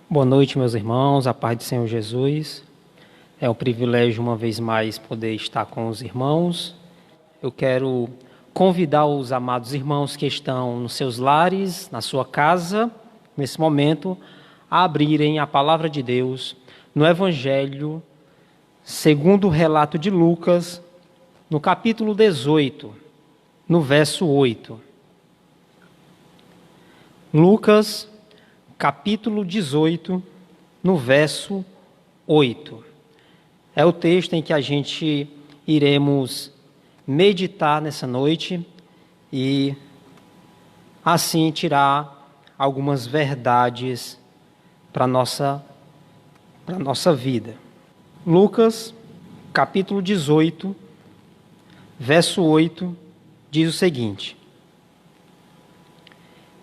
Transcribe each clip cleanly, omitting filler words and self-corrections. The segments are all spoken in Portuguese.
Boa noite, meus irmãos, a paz do Senhor Jesus. É um privilégio, uma vez mais, poder estar com os irmãos. Eu quero convidar os amados irmãos que estão nos seus lares, na sua casa, nesse momento, a abrirem a palavra de Deus no Evangelho, segundo o relato de Lucas, no capítulo 18, no verso 8. Lucas, capítulo 18, no verso 8. É o texto em que a gente iremos meditar nessa noite e, assim, tirar algumas verdades para a nossa vida. Lucas, capítulo 18, verso 8, diz o seguinte: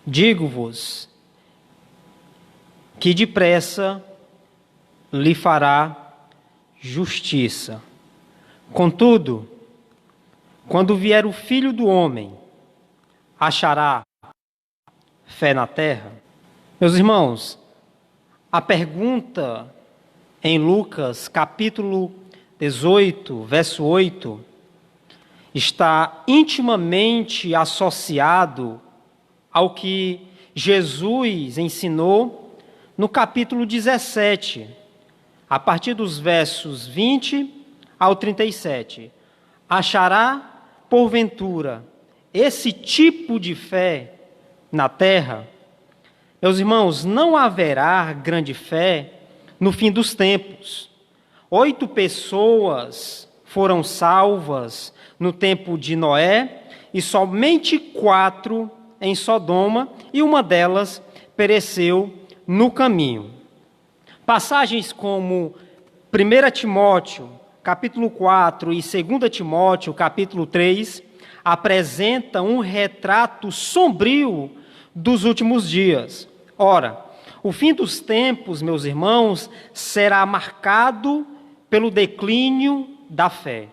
Digo-vos que depressa lhe fará justiça. Contudo, quando vier o Filho do Homem, achará fé na terra? Meus irmãos, a pergunta em Lucas, capítulo 18, verso 8, está intimamente associado ao que Jesus ensinou no capítulo 17, a partir dos versos 20 ao 37. Achará, porventura, esse tipo de fé na terra? Meus irmãos, não haverá grande fé no fim dos tempos. 8 pessoas foram salvas no tempo de Noé e somente 4 em Sodoma, e uma delas pereceu no caminho. Passagens como 1 Timóteo, capítulo 4, e 2 Timóteo, capítulo 3, apresentam um retrato sombrio dos últimos dias. Ora, o fim dos tempos, meus irmãos, será marcado pelo declínio da fé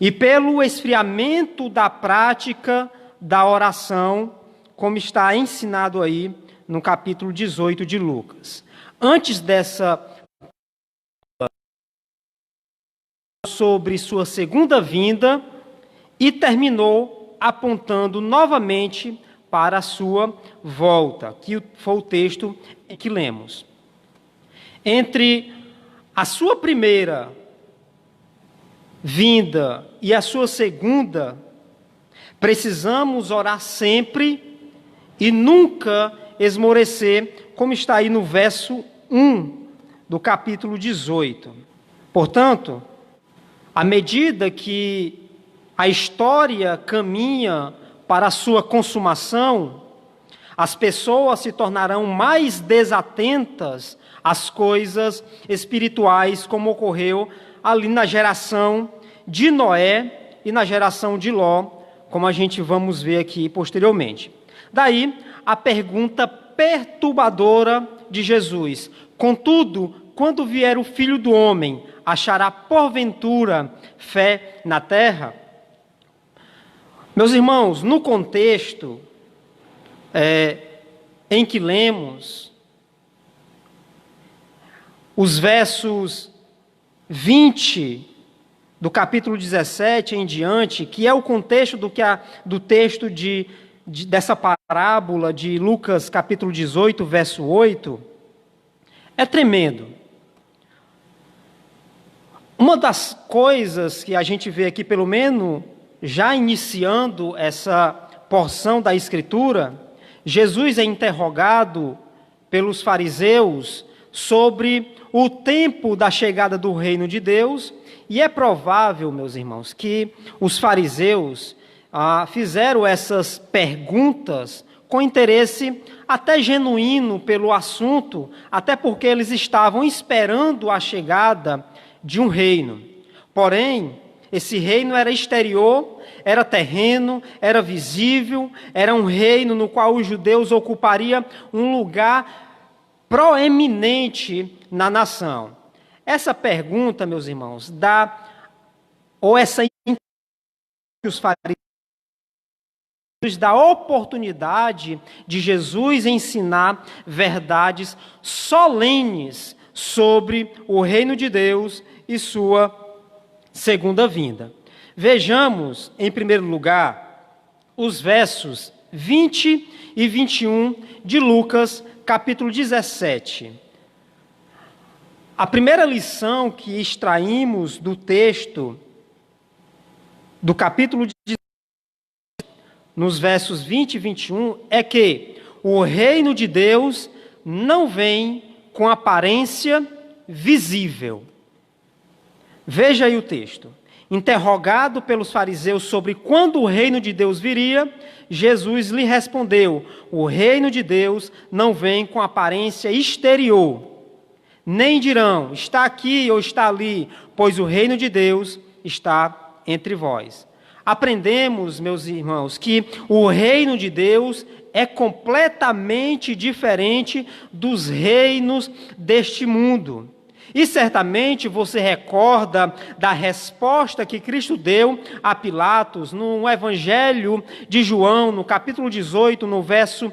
e pelo esfriamento da prática da oração, como está ensinado aí no capítulo 18 de Lucas. Antes dessa, sobre sua segunda vinda, e terminou apontando novamente para a sua volta, que foi o texto que lemos. Entre a sua primeira vinda e a sua segunda, precisamos orar sempre e nunca esmorecer, como está aí no verso 1 do capítulo 18. Portanto, à medida que a história caminha para a sua consumação, as pessoas se tornarão mais desatentas às coisas espirituais, como ocorreu ali na geração de Noé e na geração de Ló, como a gente vamos ver aqui posteriormente. Daí a pergunta perturbadora de Jesus: contudo, quando vier o Filho do Homem, achará porventura fé na terra? Meus irmãos, no contexto em que lemos, os versos 20 do capítulo 17 em diante, que é o contexto do texto dessa parábola de Lucas capítulo 18, verso 8, é tremendo. Uma das coisas que a gente vê aqui, pelo menos já iniciando essa porção da Escritura, Jesus é interrogado pelos fariseus sobre o tempo da chegada do reino de Deus, e é provável, meus irmãos, que os fariseus fizeram essas perguntas com interesse até genuíno pelo assunto, até porque eles estavam esperando a chegada de um reino. Porém, esse reino era exterior, era terreno, era visível, era um reino no qual os judeus ocupariam um lugar proeminente na nação. Essa pergunta, meus irmãos, ou essa que os fariseus nos dá a oportunidade de Jesus ensinar verdades solenes sobre o reino de Deus e sua segunda vinda. Vejamos, em primeiro lugar, os versos 20 e 21 de Lucas, capítulo 17. A primeira lição que extraímos do texto do capítulo 17, nos versos 20 e 21, é que o reino de Deus não vem com aparência visível. Veja aí o texto. Interrogado pelos fariseus sobre quando o reino de Deus viria, Jesus lhe respondeu: o reino de Deus não vem com aparência exterior. Nem dirão, está aqui ou está ali, pois o reino de Deus está entre vós. Aprendemos, meus irmãos, que o reino de Deus é completamente diferente dos reinos deste mundo. E certamente você recorda da resposta que Cristo deu a Pilatos no Evangelho de João, no capítulo 18, no verso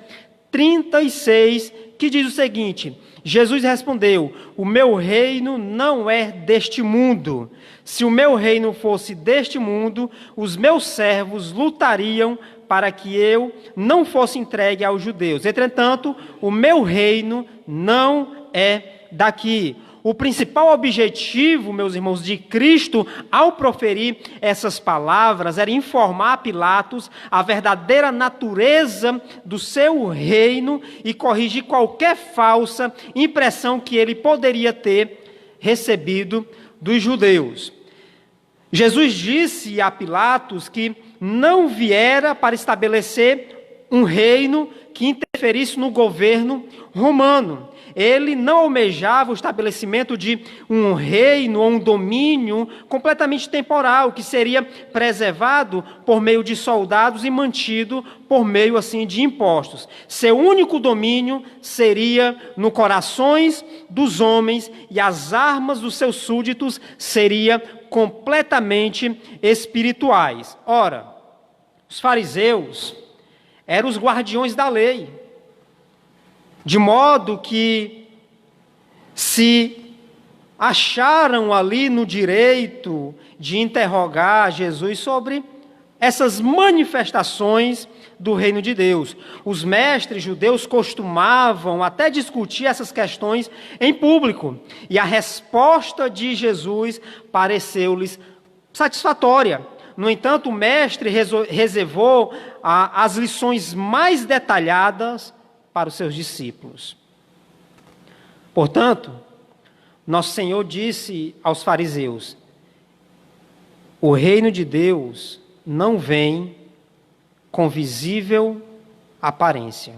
36, que diz o seguinte: Jesus respondeu: o meu reino não é deste mundo. Se o meu reino fosse deste mundo, os meus servos lutariam para que eu não fosse entregue aos judeus. Entretanto, o meu reino não é daqui. O principal objetivo, meus irmãos, de Cristo, ao proferir essas palavras, era informar a Pilatos a verdadeira natureza do seu reino e corrigir qualquer falsa impressão que ele poderia ter recebido dos judeus. Jesus disse a Pilatos que não viera para estabelecer um reino que interferisse no governo romano. Ele não almejava o estabelecimento de um reino ou um domínio completamente temporal, que seria preservado por meio de soldados e mantido por meio, assim, de impostos. Seu único domínio seria no corações dos homens e as armas dos seus súditos seriam completamente espirituais. Ora, os fariseus eram os guardiões da lei, de modo que se acharam ali no direito de interrogar Jesus sobre essas manifestações do reino de Deus. Os mestres judeus costumavam até discutir essas questões em público, e a resposta de Jesus pareceu-lhes satisfatória. No entanto, o mestre reservou as lições mais detalhadas para os seus discípulos. Portanto, nosso Senhor disse aos fariseus: o reino de Deus não vem com visível aparência.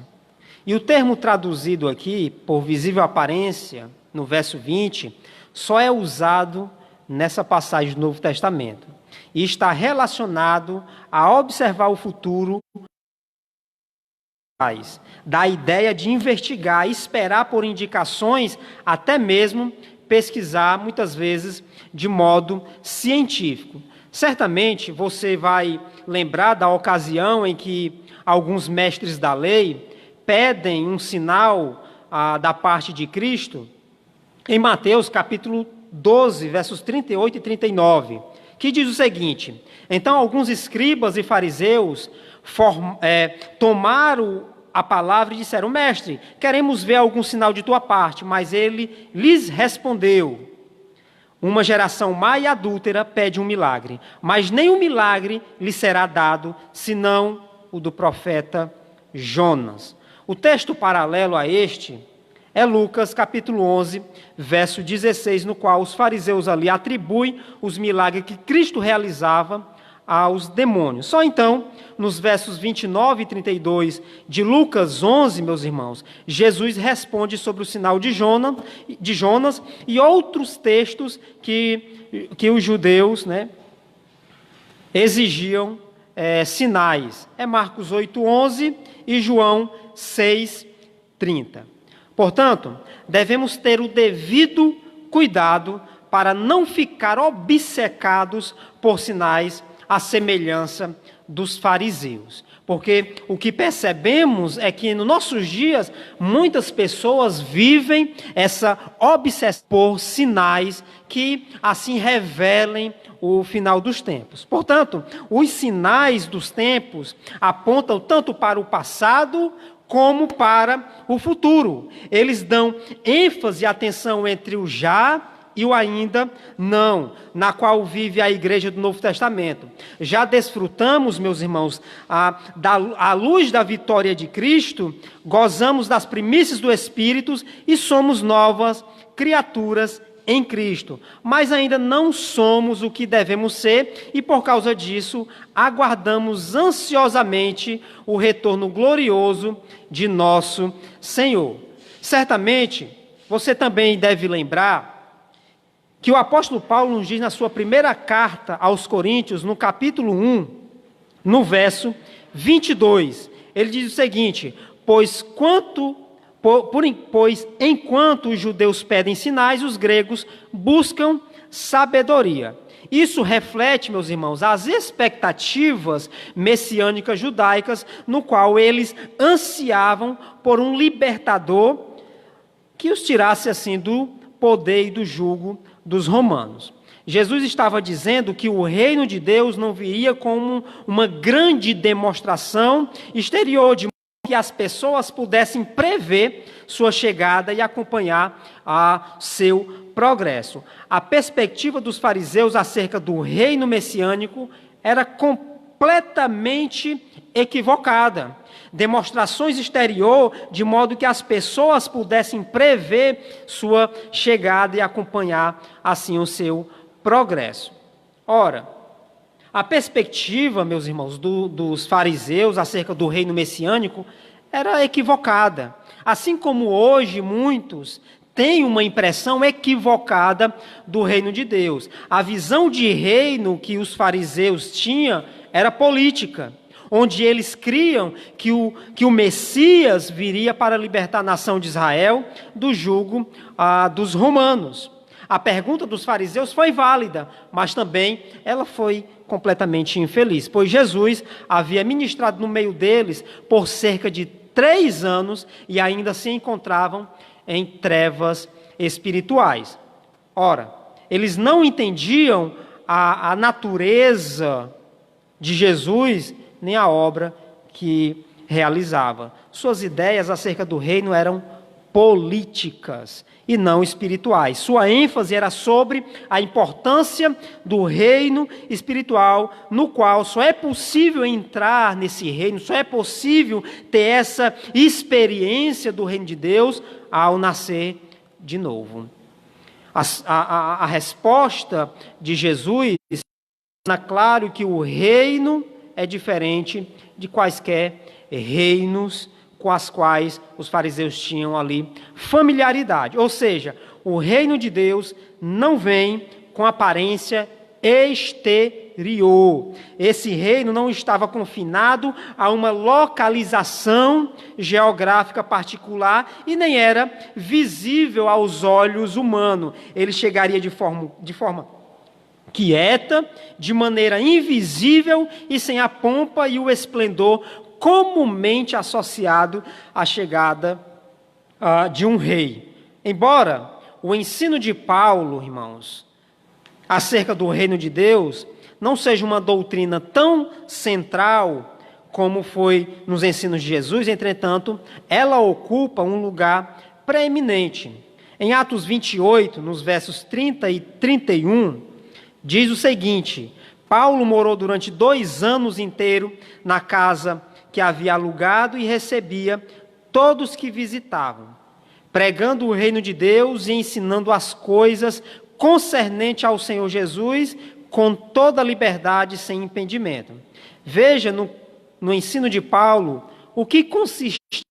E o termo traduzido aqui por visível aparência, no verso 20, só é usado nessa passagem do Novo Testamento e está relacionado a observar o futuro, da ideia de investigar, esperar por indicações, até mesmo pesquisar, muitas vezes, de modo científico. Certamente você vai lembrar da ocasião em que alguns mestres da lei pedem um sinal da parte de Cristo, em Mateus capítulo 12, versos 38 e 39, que diz o seguinte: então alguns escribas e fariseus tomaram a palavra e disseram: mestre, queremos ver algum sinal de tua parte. Mas ele lhes respondeu: uma geração má e adúltera pede um milagre, mas nenhum milagre lhe será dado, senão o do profeta Jonas. O texto paralelo a este é Lucas capítulo 11, verso 16, no qual os fariseus ali atribuem os milagres que Cristo realizava aos demônios. Só então, nos versos 29 e 32 de Lucas 11, meus irmãos, Jesus responde sobre o sinal de Jonas e outros textos que os judeus, exigiam sinais. É Marcos 8:11 e João 6:30. Portanto, devemos ter o devido cuidado para não ficar obcecados por sinais à semelhança dos fariseus. Porque o que percebemos é que nos nossos dias muitas pessoas vivem essa obsessão por sinais que assim revelem o final dos tempos. Portanto, os sinais dos tempos apontam tanto para o passado como para o futuro. Eles dão ênfase e atenção entre o já e o ainda não, na qual vive a igreja do Novo Testamento. Já desfrutamos, meus irmãos, à luz da vitória de Cristo, gozamos das primícias do Espírito e somos novas criaturas em Cristo. Mas ainda não somos o que devemos ser e, por causa disso, aguardamos ansiosamente o retorno glorioso de nosso Senhor. Certamente, você também deve lembrar que o apóstolo Paulo nos diz na sua primeira carta aos Coríntios, no capítulo 1, no verso 22. Ele diz o seguinte: pois enquanto os judeus pedem sinais, os gregos buscam sabedoria. Isso reflete, meus irmãos, as expectativas messiânicas judaicas, no qual eles ansiavam por um libertador que os tirasse assim do poder e do jugo dos romanos. Jesus estava dizendo que o reino de Deus não viria como uma grande demonstração exterior, de modo que as pessoas pudessem prever sua chegada e acompanhar seu progresso. A perspectiva dos fariseus acerca do reino messiânico era completamente equivocada. Demonstrações exterior, de modo que as pessoas pudessem prever sua chegada e acompanhar assim o seu progresso. Ora, a perspectiva, meus irmãos, dos fariseus acerca do reino messiânico era equivocada. Assim como hoje muitos têm uma impressão equivocada do reino de Deus. A visão de reino que os fariseus tinham era política, onde eles criam que o Messias viria para libertar a nação de Israel do jugo dos romanos. A pergunta dos fariseus foi válida, mas também ela foi completamente infeliz, pois Jesus havia ministrado no meio deles por cerca de 3 anos e ainda se encontravam em trevas espirituais. Ora, eles não entendiam a natureza de Jesus, nem a obra que realizava. Suas ideias acerca do reino eram políticas e não espirituais. Sua ênfase era sobre a importância do reino espiritual, no qual só é possível entrar nesse reino, só é possível ter essa experiência do reino de Deus ao nascer de novo. A resposta de Jesus é claro que o reino é diferente de quaisquer reinos com as quais os fariseus tinham ali familiaridade. Ou seja, o reino de Deus não vem com aparência exterior. Esse reino não estava confinado a uma localização geográfica particular e nem era visível aos olhos humanos. Ele chegaria de forma quieta, de maneira invisível e sem a pompa e o esplendor comumente associado à chegada de um rei. Embora o ensino de Paulo, irmãos, acerca do reino de Deus, não seja uma doutrina tão central como foi nos ensinos de Jesus, entretanto, ela ocupa um lugar preeminente. Em Atos 28, nos versos 30 e 31, diz o seguinte: Paulo morou durante 2 anos inteiros na casa que havia alugado e recebia todos que visitavam, pregando o reino de Deus e ensinando as coisas concernentes ao Senhor Jesus com toda liberdade e sem impedimento. Veja no ensino de Paulo o que consiste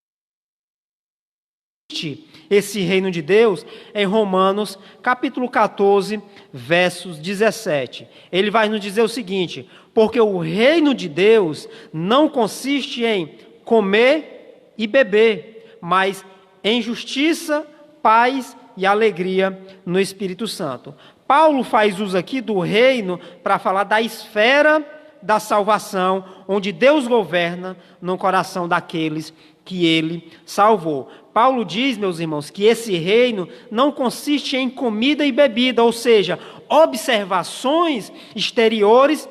esse reino de Deus em Romanos capítulo 14, versos 17. Ele vai nos dizer o seguinte: porque o reino de Deus não consiste em comer e beber, mas em justiça, paz e alegria no Espírito Santo. Paulo faz uso aqui do reino para falar da esfera da salvação, onde Deus governa no coração daqueles que Ele salvou. Paulo diz, meus irmãos, que esse reino não consiste em comida e bebida, ou seja, observações exteriores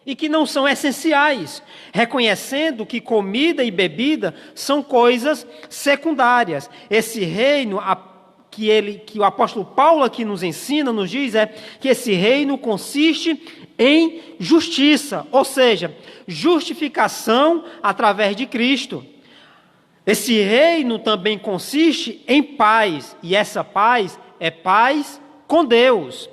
e que não são essenciais, reconhecendo que comida e bebida são coisas secundárias. Esse reino que o apóstolo Paulo aqui nos ensina, nos diz, é que esse reino consiste em justiça, ou seja, justificação através de Cristo. Esse reino também consiste em paz, e essa paz é paz com Deus.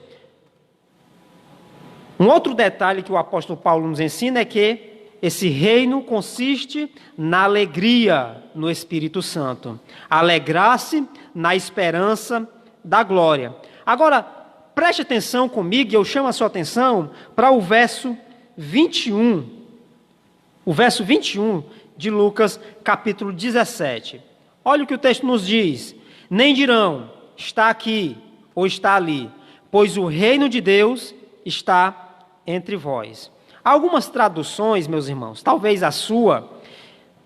Um outro detalhe que o apóstolo Paulo nos ensina é que esse reino consiste na alegria no Espírito Santo. Alegrar-se na esperança da glória. Agora, preste atenção comigo, e eu chamo a sua atenção para o verso 21. O verso 21 de Lucas, capítulo 17. Olha o que o texto nos diz. Nem dirão, está aqui ou está ali, pois o reino de Deus está entre vós. Algumas traduções, meus irmãos, talvez a sua,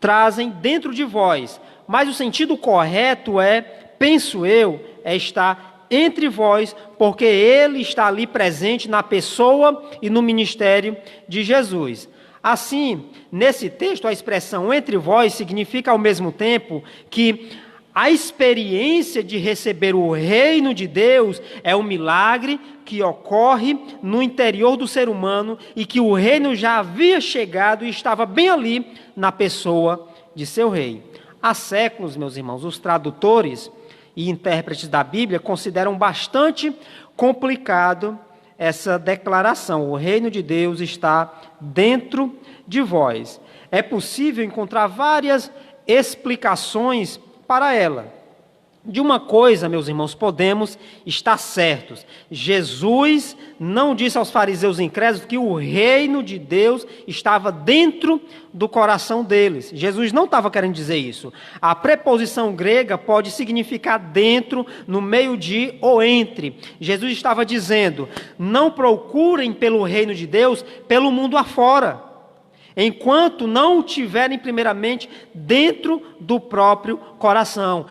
trazem dentro de vós, mas o sentido correto é, penso eu, é estar entre vós, porque ele está ali presente na pessoa e no ministério de Jesus. Assim, nesse texto, a expressão entre vós significa ao mesmo tempo que a experiência de receber o reino de Deus é um milagre que ocorre no interior do ser humano e que o reino já havia chegado e estava bem ali na pessoa de seu rei. Há séculos, meus irmãos, os tradutores e intérpretes da Bíblia consideram bastante complicado essa declaração. O reino de Deus está dentro de vós. É possível encontrar várias explicações para ela. De uma coisa, meus irmãos, podemos estar certos. Jesus não disse aos fariseus incrédulos que o reino de Deus estava dentro do coração deles. Jesus não estava querendo dizer isso. A preposição grega pode significar dentro, no meio de ou entre. Jesus estava dizendo, não procurem pelo reino de Deus pelo mundo afora, enquanto não o tiverem primeiramente dentro do próprio coração.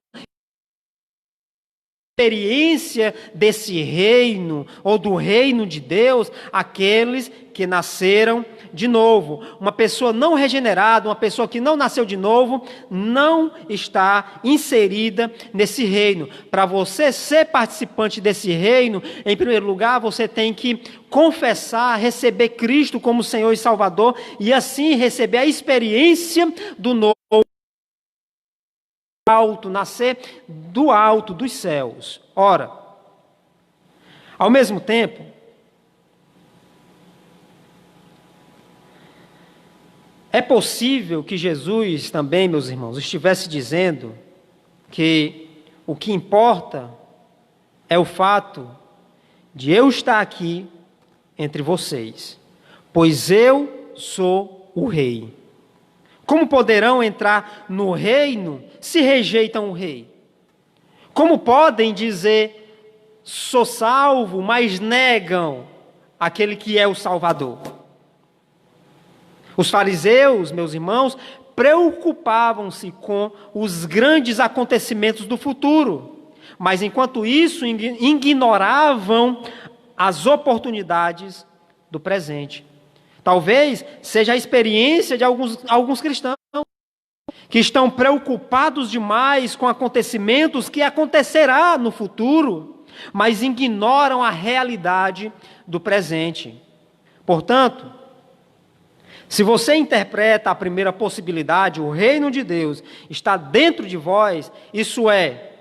Experiência desse reino, ou do reino de Deus, aqueles que nasceram de novo. Uma pessoa não regenerada, uma pessoa que não nasceu de novo, não está inserida nesse reino. Para você ser participante desse reino, em primeiro lugar, você tem que confessar, receber Cristo como Senhor e Salvador, e assim receber a experiência do novo alto, nascer do alto dos céus. Ora, ao mesmo tempo, é possível que Jesus também, meus irmãos, estivesse dizendo que o que importa é o fato de eu estar aqui entre vocês, pois eu sou o rei. Como poderão entrar no reino se rejeitam o rei? Como podem dizer, sou salvo, mas negam aquele que é o Salvador? Os fariseus, meus irmãos, preocupavam-se com os grandes acontecimentos do futuro, mas enquanto isso ignoravam as oportunidades do presente. Talvez seja a experiência de alguns cristãos que estão preocupados demais com acontecimentos que acontecerá no futuro, mas ignoram a realidade do presente. Portanto, se você interpreta a primeira possibilidade, o reino de Deus está dentro de vós, isso é,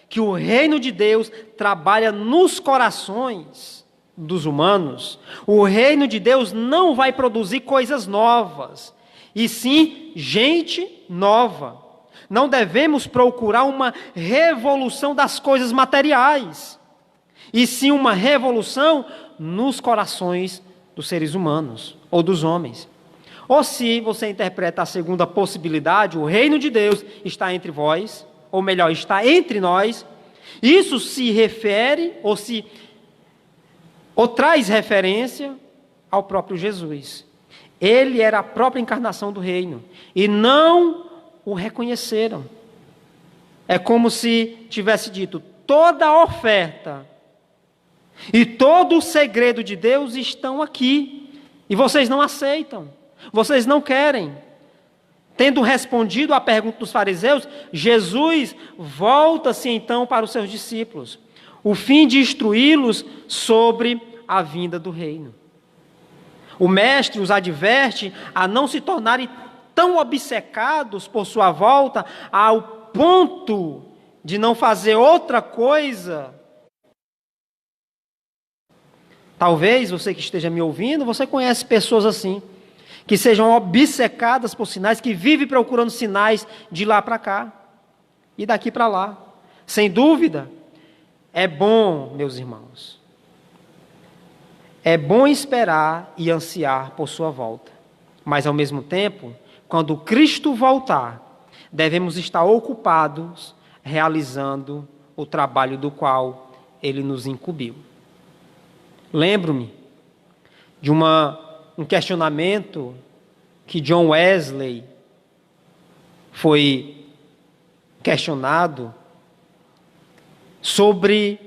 que o reino de Deus trabalha nos corações dos humanos, o reino de Deus não vai produzir coisas novas, e sim gente nova. Não devemos procurar uma revolução das coisas materiais, e sim uma revolução nos corações dos seres humanos, ou dos homens. Ou se você interpreta a segunda possibilidade, o reino de Deus está entre vós, ou melhor, está entre nós, isso se refere, ou traz referência ao próprio Jesus. Ele era a própria encarnação do reino. E não o reconheceram. É como se tivesse dito: toda a oferta e todo o segredo de Deus estão aqui. E vocês não aceitam. Vocês não querem. Tendo respondido à pergunta dos fariseus, Jesus volta-se então para os seus discípulos, o fim de instruí-los sobre a vinda do reino. O mestre os adverte a não se tornarem tão obcecados por sua volta, ao ponto de não fazer outra coisa. Talvez você que esteja me ouvindo, você conhece pessoas assim, que sejam obcecadas por sinais, que vivem procurando sinais de lá para cá e daqui para lá. Sem dúvida, é bom, meus irmãos, é bom esperar e ansiar por sua volta. Mas, ao mesmo tempo, quando Cristo voltar, devemos estar ocupados realizando o trabalho do qual Ele nos incumbiu. Lembro-me de um questionamento que John Wesley foi questionado sobre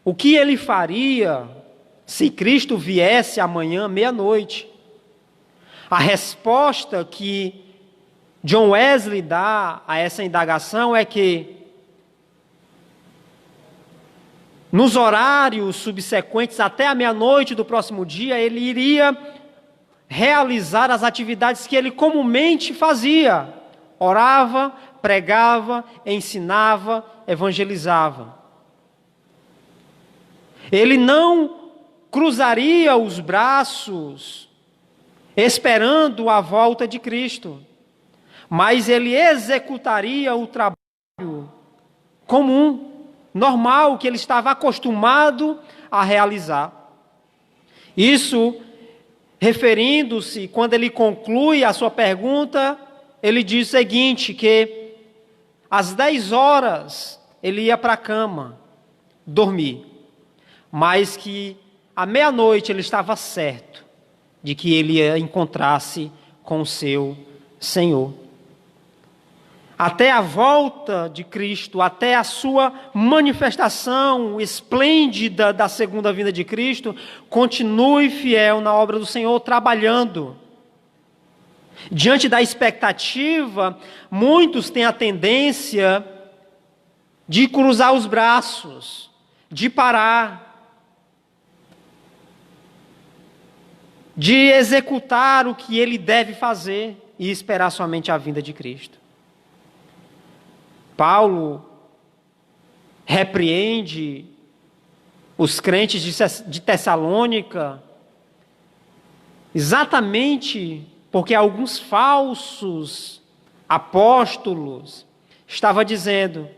o que ele faria se Cristo viesse amanhã meia-noite. A resposta que John Wesley dá a essa indagação é que nos horários subsequentes, até a meia-noite do próximo dia, ele iria realizar as atividades que ele comumente fazia: orava, pregava, ensinava, evangelizava. Ele não cruzaria os braços esperando a volta de Cristo, mas ele executaria o trabalho comum, normal, que ele estava acostumado a realizar. Isso, referindo-se, quando ele conclui a sua pergunta, ele diz o seguinte, que às 10 horas ele ia para a cama dormir, mas que à meia-noite ele estava certo de que ele ia encontrar-se com o seu Senhor. Até a volta de Cristo, até a sua manifestação esplêndida da segunda vinda de Cristo, continue fiel na obra do Senhor, trabalhando. Diante da expectativa, muitos têm a tendência de cruzar os braços, de parar, de executar o que ele deve fazer e esperar somente a vinda de Cristo. Paulo repreende os crentes de Tessalônica exatamente porque alguns falsos apóstolos estavam dizendo: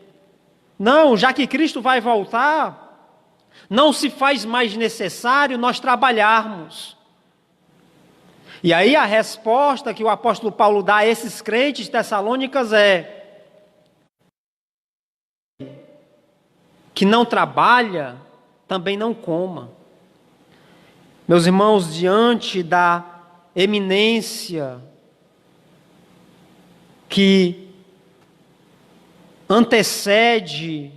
não, já que Cristo vai voltar, não se faz mais necessário nós trabalharmos. E aí a resposta que o apóstolo Paulo dá a esses crentes tessalônicas é: que não trabalha, também não coma. Meus irmãos, diante da eminência que antecede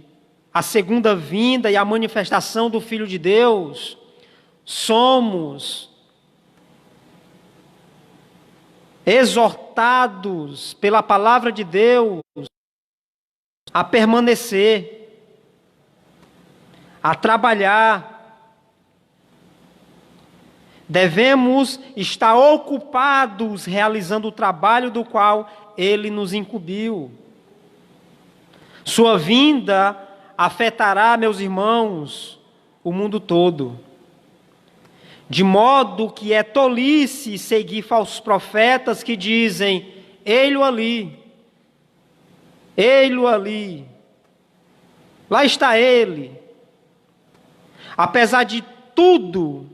a segunda vinda e a manifestação do Filho de Deus, somos exortados pela palavra de Deus a permanecer, a trabalhar. Devemos estar ocupados realizando o trabalho do qual Ele nos incumbiu. Sua vinda afetará, meus irmãos, o mundo todo. De modo que é tolice seguir falsos profetas que dizem: ei-lo ali, ei-lo ali, lá está ele. Apesar de tudo,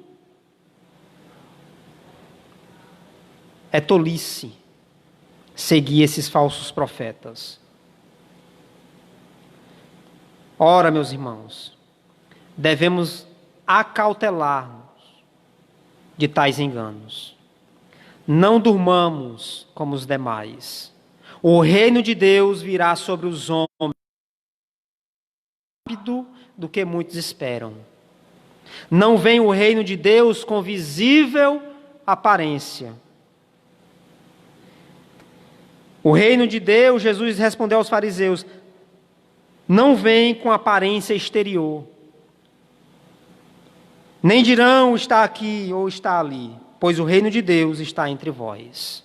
é tolice seguir esses falsos profetas. Ora, meus irmãos, devemos acautelar-nos de tais enganos. não durmamos como os demais. O reino de Deus virá sobre os homens mais rápido do que muitos esperam. Não vem o reino de Deus com visível aparência. O reino de Deus, Jesus respondeu aos fariseus, não vem com aparência exterior. Nem dirão está aqui ou está ali, pois o reino de Deus está entre vós.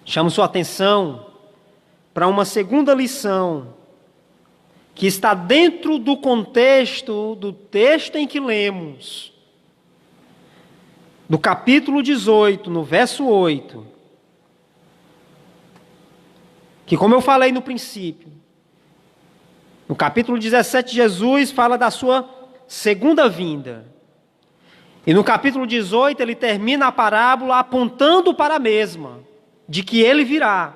Chamo sua atenção para uma segunda lição que está dentro do contexto do texto em que lemos, do capítulo 18, no verso 8, que, como eu falei no princípio, no capítulo 17, Jesus fala da sua segunda vinda. E no capítulo 18, ele termina a parábola apontando para a mesma, de que ele virá.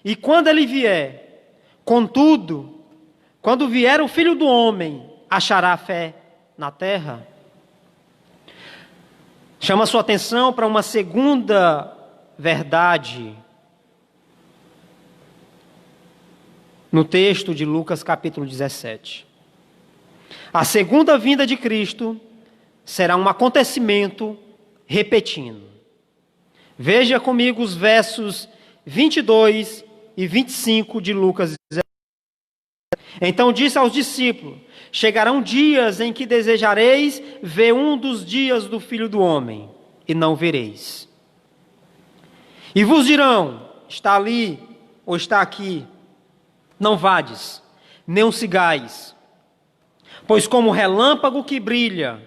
E quando ele vier, contudo, quando vier o Filho do Homem, achará fé na terra? Chama sua atenção para uma segunda verdade no texto de Lucas capítulo 17. A segunda vinda de Cristo será um acontecimento repetindo. Veja comigo os versos 22 e 25 de Lucas 17. Então disse aos discípulos, chegarão dias em que desejareis ver um dos dias do Filho do Homem, e não vereis. E vos dirão, está ali ou está aqui, não vades, nem o sigais, pois como relâmpago que brilha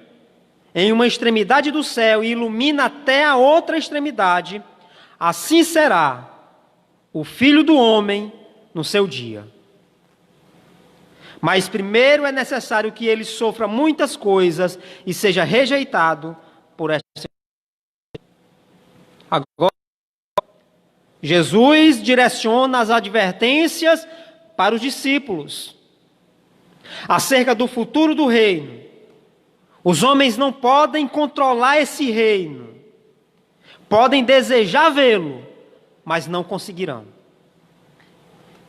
em uma extremidade do céu e ilumina até a outra extremidade, assim será o Filho do Homem no seu dia. Mas primeiro é necessário que ele sofra muitas coisas e seja rejeitado por esta. Agora, Jesus direciona as advertências para os discípulos acerca do futuro do reino. Os homens não podem controlar esse reino. Podem desejar vê-lo, mas não conseguirão.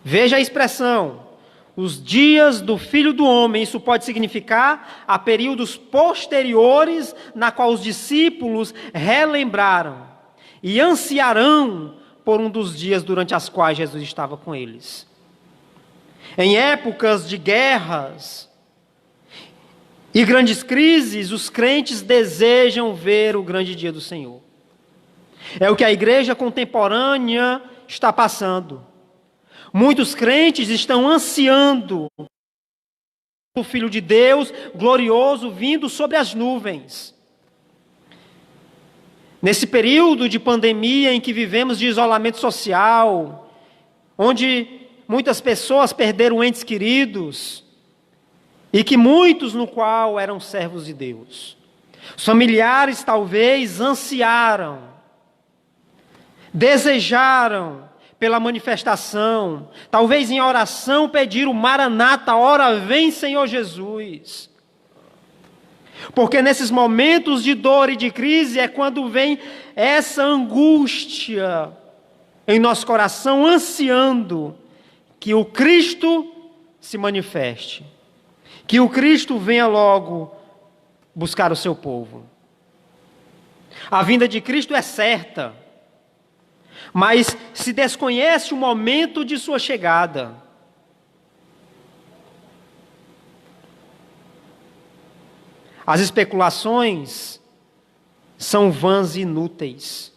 Veja a expressão, os dias do Filho do Homem. Isso pode significar a períodos posteriores na qual os discípulos relembraram e ansiarão por um dos dias durante as quais Jesus estava com eles. Em épocas de guerras e grandes crises, os crentes desejam ver o grande dia do Senhor. É o que a igreja contemporânea está passando. Muitos crentes estão ansiando o Filho de Deus glorioso vindo sobre as nuvens. Nesse período de pandemia em que vivemos de isolamento social, onde muitas pessoas perderam entes queridos, e que muitos no qual eram servos de Deus. Os familiares talvez ansiaram, desejaram pela manifestação, talvez em oração pediram, Maranata, ora vem Senhor Jesus. Porque nesses momentos de dor e de crise é quando vem essa angústia em nosso coração, ansiando que o Cristo se manifeste, que o Cristo venha logo buscar o seu povo. A vinda de Cristo é certa, mas se desconhece o momento de sua chegada. As especulações são vãs e inúteis.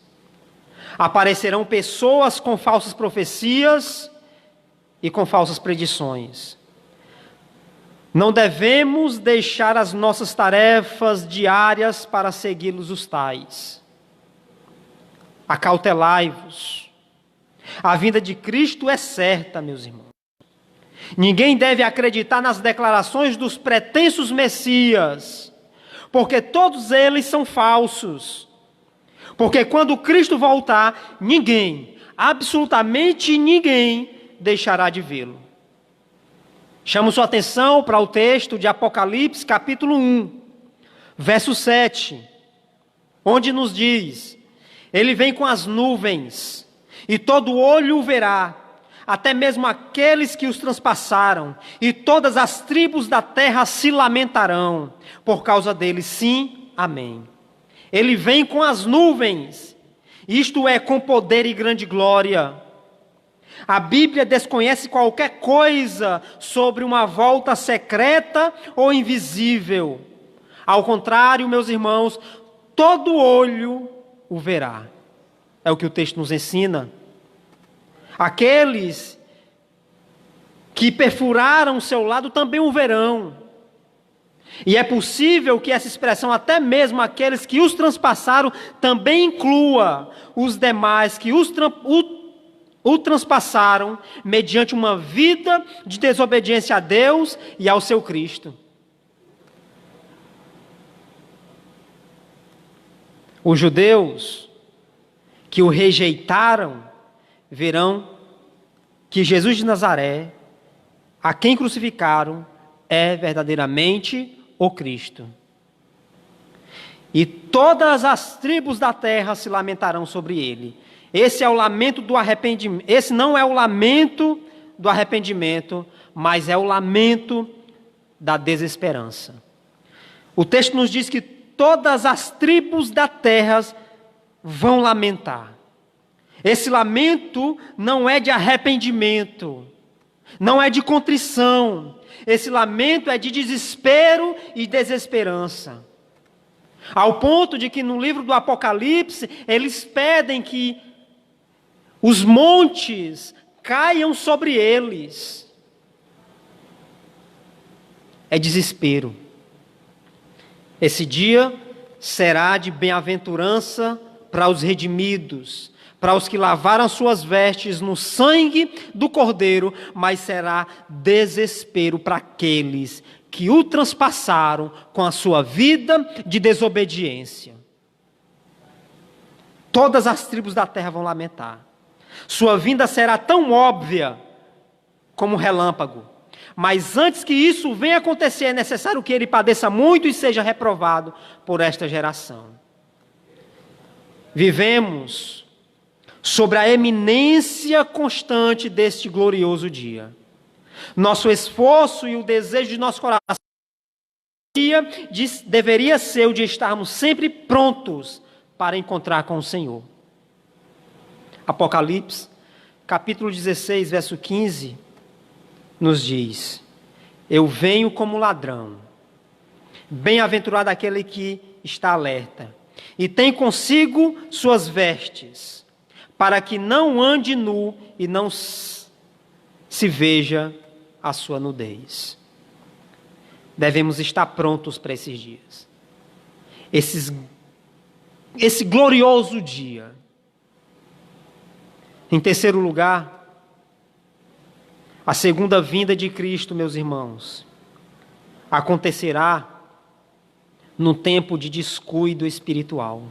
Aparecerão pessoas com falsas profecias e com falsas predições. Não devemos deixar as nossas tarefas diárias para segui-los os tais. Acautelai-vos. A vinda de Cristo é certa, meus irmãos. Ninguém deve acreditar nas declarações dos pretensos messias, porque todos eles são falsos. Porque quando Cristo voltar, ninguém, absolutamente ninguém, deixará de vê-lo. Chamo sua atenção para o texto de Apocalipse, capítulo 1, verso 7, onde nos diz: Ele vem com as nuvens, e todo olho o verá, até mesmo aqueles que os transpassaram, e todas as tribos da terra se lamentarão por causa dele. Sim, amém. Ele vem com as nuvens, isto é, com poder e grande glória. A Bíblia desconhece qualquer coisa sobre uma volta secreta ou invisível. Ao contrário, meus irmãos, todo olho o verá. É o que o texto nos ensina. Aqueles que perfuraram o seu lado também o verão. E é possível que essa expressão, até mesmo aqueles que os transpassaram, também inclua os demais que o transpassaram mediante uma vida de desobediência a Deus e ao seu Cristo. Os judeus que o rejeitaram verão que Jesus de Nazaré, a quem crucificaram, é verdadeiramente o Cristo. E todas as tribos da terra se lamentarão sobre ele. Esse é o lamento do arrependimento. Esse não é o lamento do arrependimento, mas é o lamento da desesperança. O texto nos diz que todas as tribos da terra vão lamentar. Esse lamento não é de arrependimento, não é de contrição. Esse lamento é de desespero e desesperança. Ao ponto de que no livro do Apocalipse, eles pedem que os montes caiam sobre eles. É desespero. Esse dia será de bem-aventurança para os redimidos, para os que lavaram suas vestes no sangue do Cordeiro, mas será desespero para aqueles que o transpassaram com a sua vida de desobediência. Todas as tribos da terra vão lamentar. Sua vinda será tão óbvia como um relâmpago. Mas antes que isso venha acontecer, é necessário que ele padeça muito e seja reprovado por esta geração. Vivemos sobre a eminência constante deste glorioso dia. Nosso esforço e o desejo de nosso coração deveria ser o de estarmos sempre prontos para encontrar com o Senhor. Apocalipse, capítulo 16, verso 15, nos diz: eu venho como ladrão. Bem-aventurado aquele que está alerta e tem consigo suas vestes, para que não ande nu e não se veja a sua nudez. Devemos estar prontos para esses dias. Esse glorioso dia. Em terceiro lugar, a segunda vinda de Cristo, meus irmãos, acontecerá num tempo de descuido espiritual.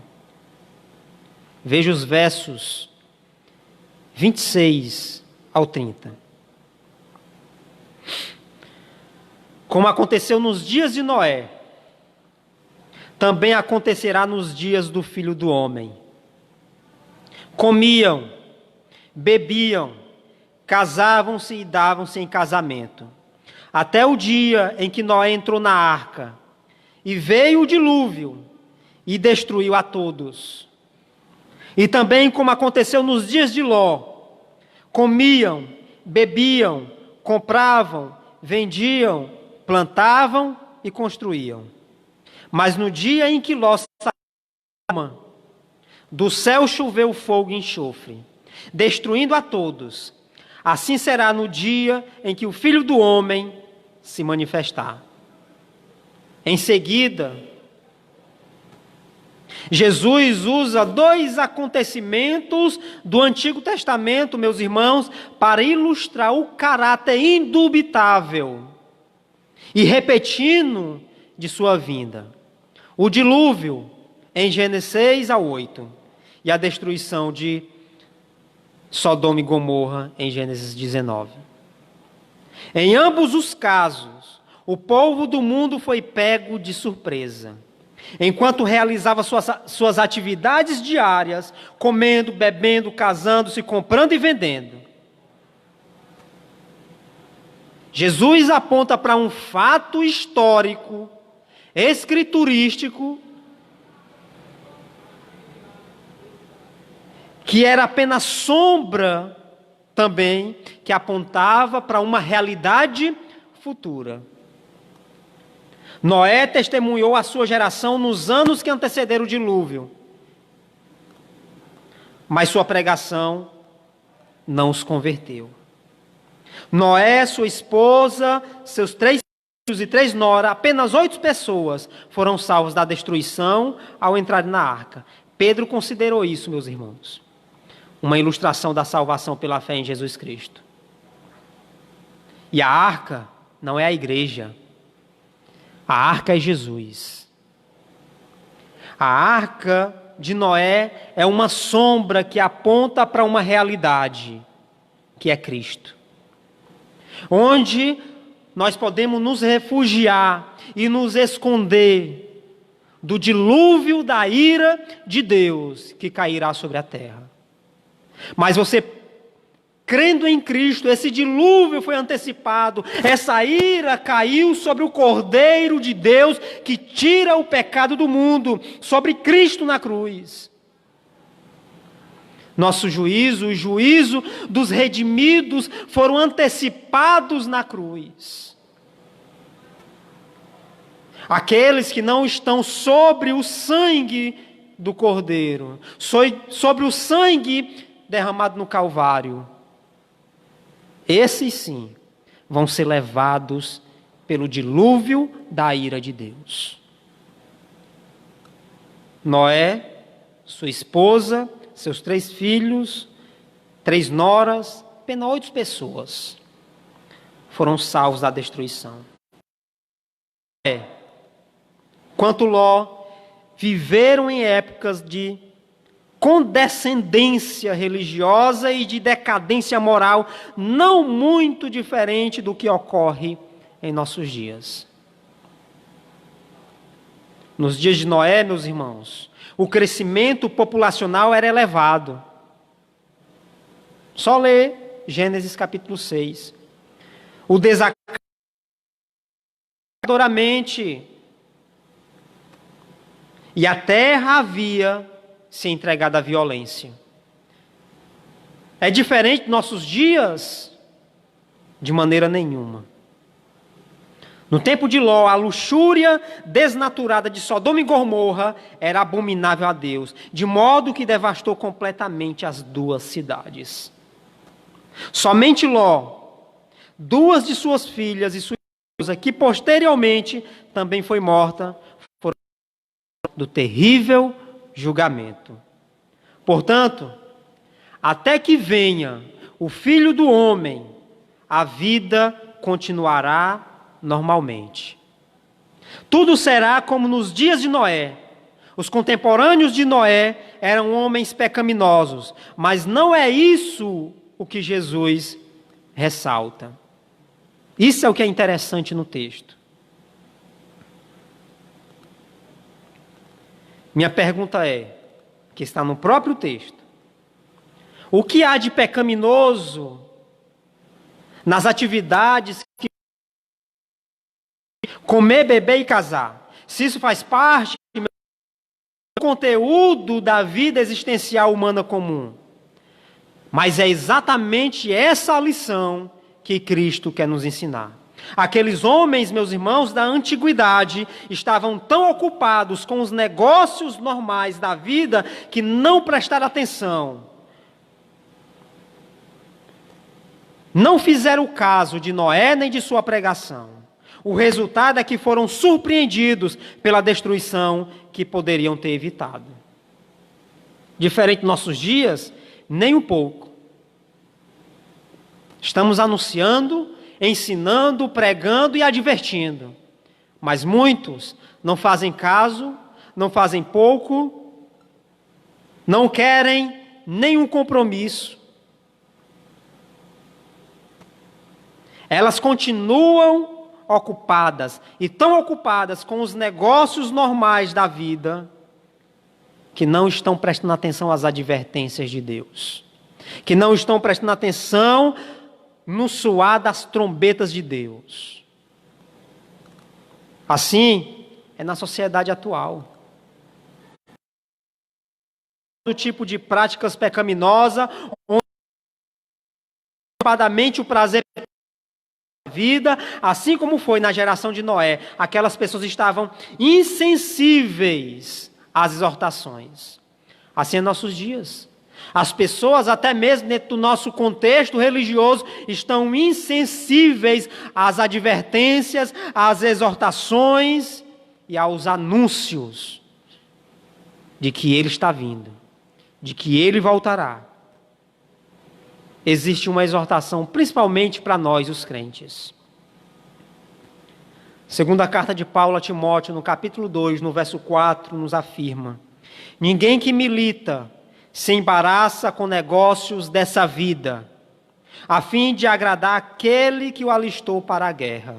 Veja os versos 26 ao 30. Como aconteceu nos dias de Noé, também acontecerá nos dias do Filho do Homem. Comiam, bebiam, casavam-se e davam-se em casamento, até o dia em que Noé entrou na arca, e veio o dilúvio, e destruiu a todos. E também como aconteceu nos dias de Ló, comiam, bebiam, compravam, vendiam, plantavam e construíam. Mas no dia em que Ló saiu, do céu choveu fogo e enxofre, destruindo a todos. Assim será no dia em que o Filho do Homem se manifestar. Em seguida, Jesus usa dois acontecimentos do Antigo Testamento, meus irmãos, para ilustrar o caráter indubitável e repetindo de sua vinda. O dilúvio, em Gênesis 6 a 8, e a destruição de Sodoma e Gomorra, em Gênesis 19. Em ambos os casos, o povo do mundo foi pego de surpresa. enquanto realizava suas atividades diárias, comendo, bebendo, casando-se, comprando e vendendo. Jesus aponta para um fato histórico, escriturístico, que era apenas sombra também, que apontava para uma realidade futura. Noé testemunhou a sua geração nos anos que antecederam o dilúvio, mas sua pregação não os converteu. Noé, sua esposa, seus 3 filhos e 3 noras, apenas 8 pessoas foram salvos da destruição ao entrarem na arca. Pedro considerou isso, meus irmãos, uma ilustração da salvação pela fé em Jesus Cristo. E a arca não é a igreja. A arca é Jesus. A arca de Noé é uma sombra que aponta para uma realidade, que é Cristo. Onde nós podemos nos refugiar e nos esconder do dilúvio da ira de Deus que cairá sobre a terra. Mas você, crendo em Cristo, esse dilúvio foi antecipado, essa ira caiu sobre o Cordeiro de Deus que tira o pecado do mundo, sobre Cristo na cruz. Nosso juízo, o juízo dos redimidos, foram antecipados na cruz. Aqueles que não estão sobre o sangue do Cordeiro, sobre o sangue derramado no Calvário, esses sim vão ser levados pelo dilúvio da ira de Deus. Noé, sua esposa, seus 3 filhos, 3 noras, apenas 8 pessoas foram salvos da destruição. Quanto Ló, viveram em épocas de condescendência religiosa e de decadência moral, não muito diferente do que ocorre em nossos dias. Nos dias de Noé, meus irmãos, o crescimento populacional era elevado. Só ler Gênesis capítulo 6. O desacato e a terra havia se entregado à violência. É diferente de nossos dias? De maneira nenhuma. No tempo de Ló, a luxúria desnaturada de Sodoma e Gomorra era abominável a Deus, de modo que devastou completamente as 2 cidades. Somente Ló, 2 de suas filhas e sua esposa, que posteriormente também foi morta, foram do terrível julgamento. Portanto, até que venha o Filho do Homem, a vida continuará normalmente. Tudo será como nos dias de Noé. Os contemporâneos de Noé eram homens pecaminosos, mas não é isso o que Jesus ressalta. Isso é o que é interessante no texto. Minha pergunta é, que está no próprio texto: o que há de pecaminoso nas atividades que comer, beber e casar? Se isso faz parte do conteúdo da vida existencial humana comum. Mas é exatamente essa a lição que Cristo quer nos ensinar. Aqueles homens, meus irmãos, da antiguidade, estavam tão ocupados com os negócios normais da vida que não prestaram atenção. Não fizeram caso de Noé nem de sua pregação. O resultado é que foram surpreendidos pela destruição que poderiam ter evitado. Diferente dos nossos dias, nem um pouco. Estamos anunciando, ensinando, pregando e advertindo. Mas muitos não fazem caso, não fazem pouco, não querem nenhum compromisso. Elas continuam ocupadas, e tão ocupadas com os negócios normais da vida, que não estão prestando atenção às advertências de Deus, que não estão prestando atenção no soar das trombetas de Deus. Assim é na sociedade atual. Do tipo de práticas pecaminosas, onde o prazer da vida, assim como foi na geração de Noé, aquelas pessoas estavam insensíveis às exortações. Assim é nossos dias. As pessoas, até mesmo dentro do nosso contexto religioso, estão insensíveis às advertências, às exortações e aos anúncios de que Ele está vindo, de que Ele voltará. Existe uma exortação, principalmente para nós, os crentes. Segunda carta de Paulo a Timóteo, no capítulo 2, no verso 4, nos afirma: ninguém que milita se embaraça com negócios dessa vida, a fim de agradar aquele que o alistou para a guerra.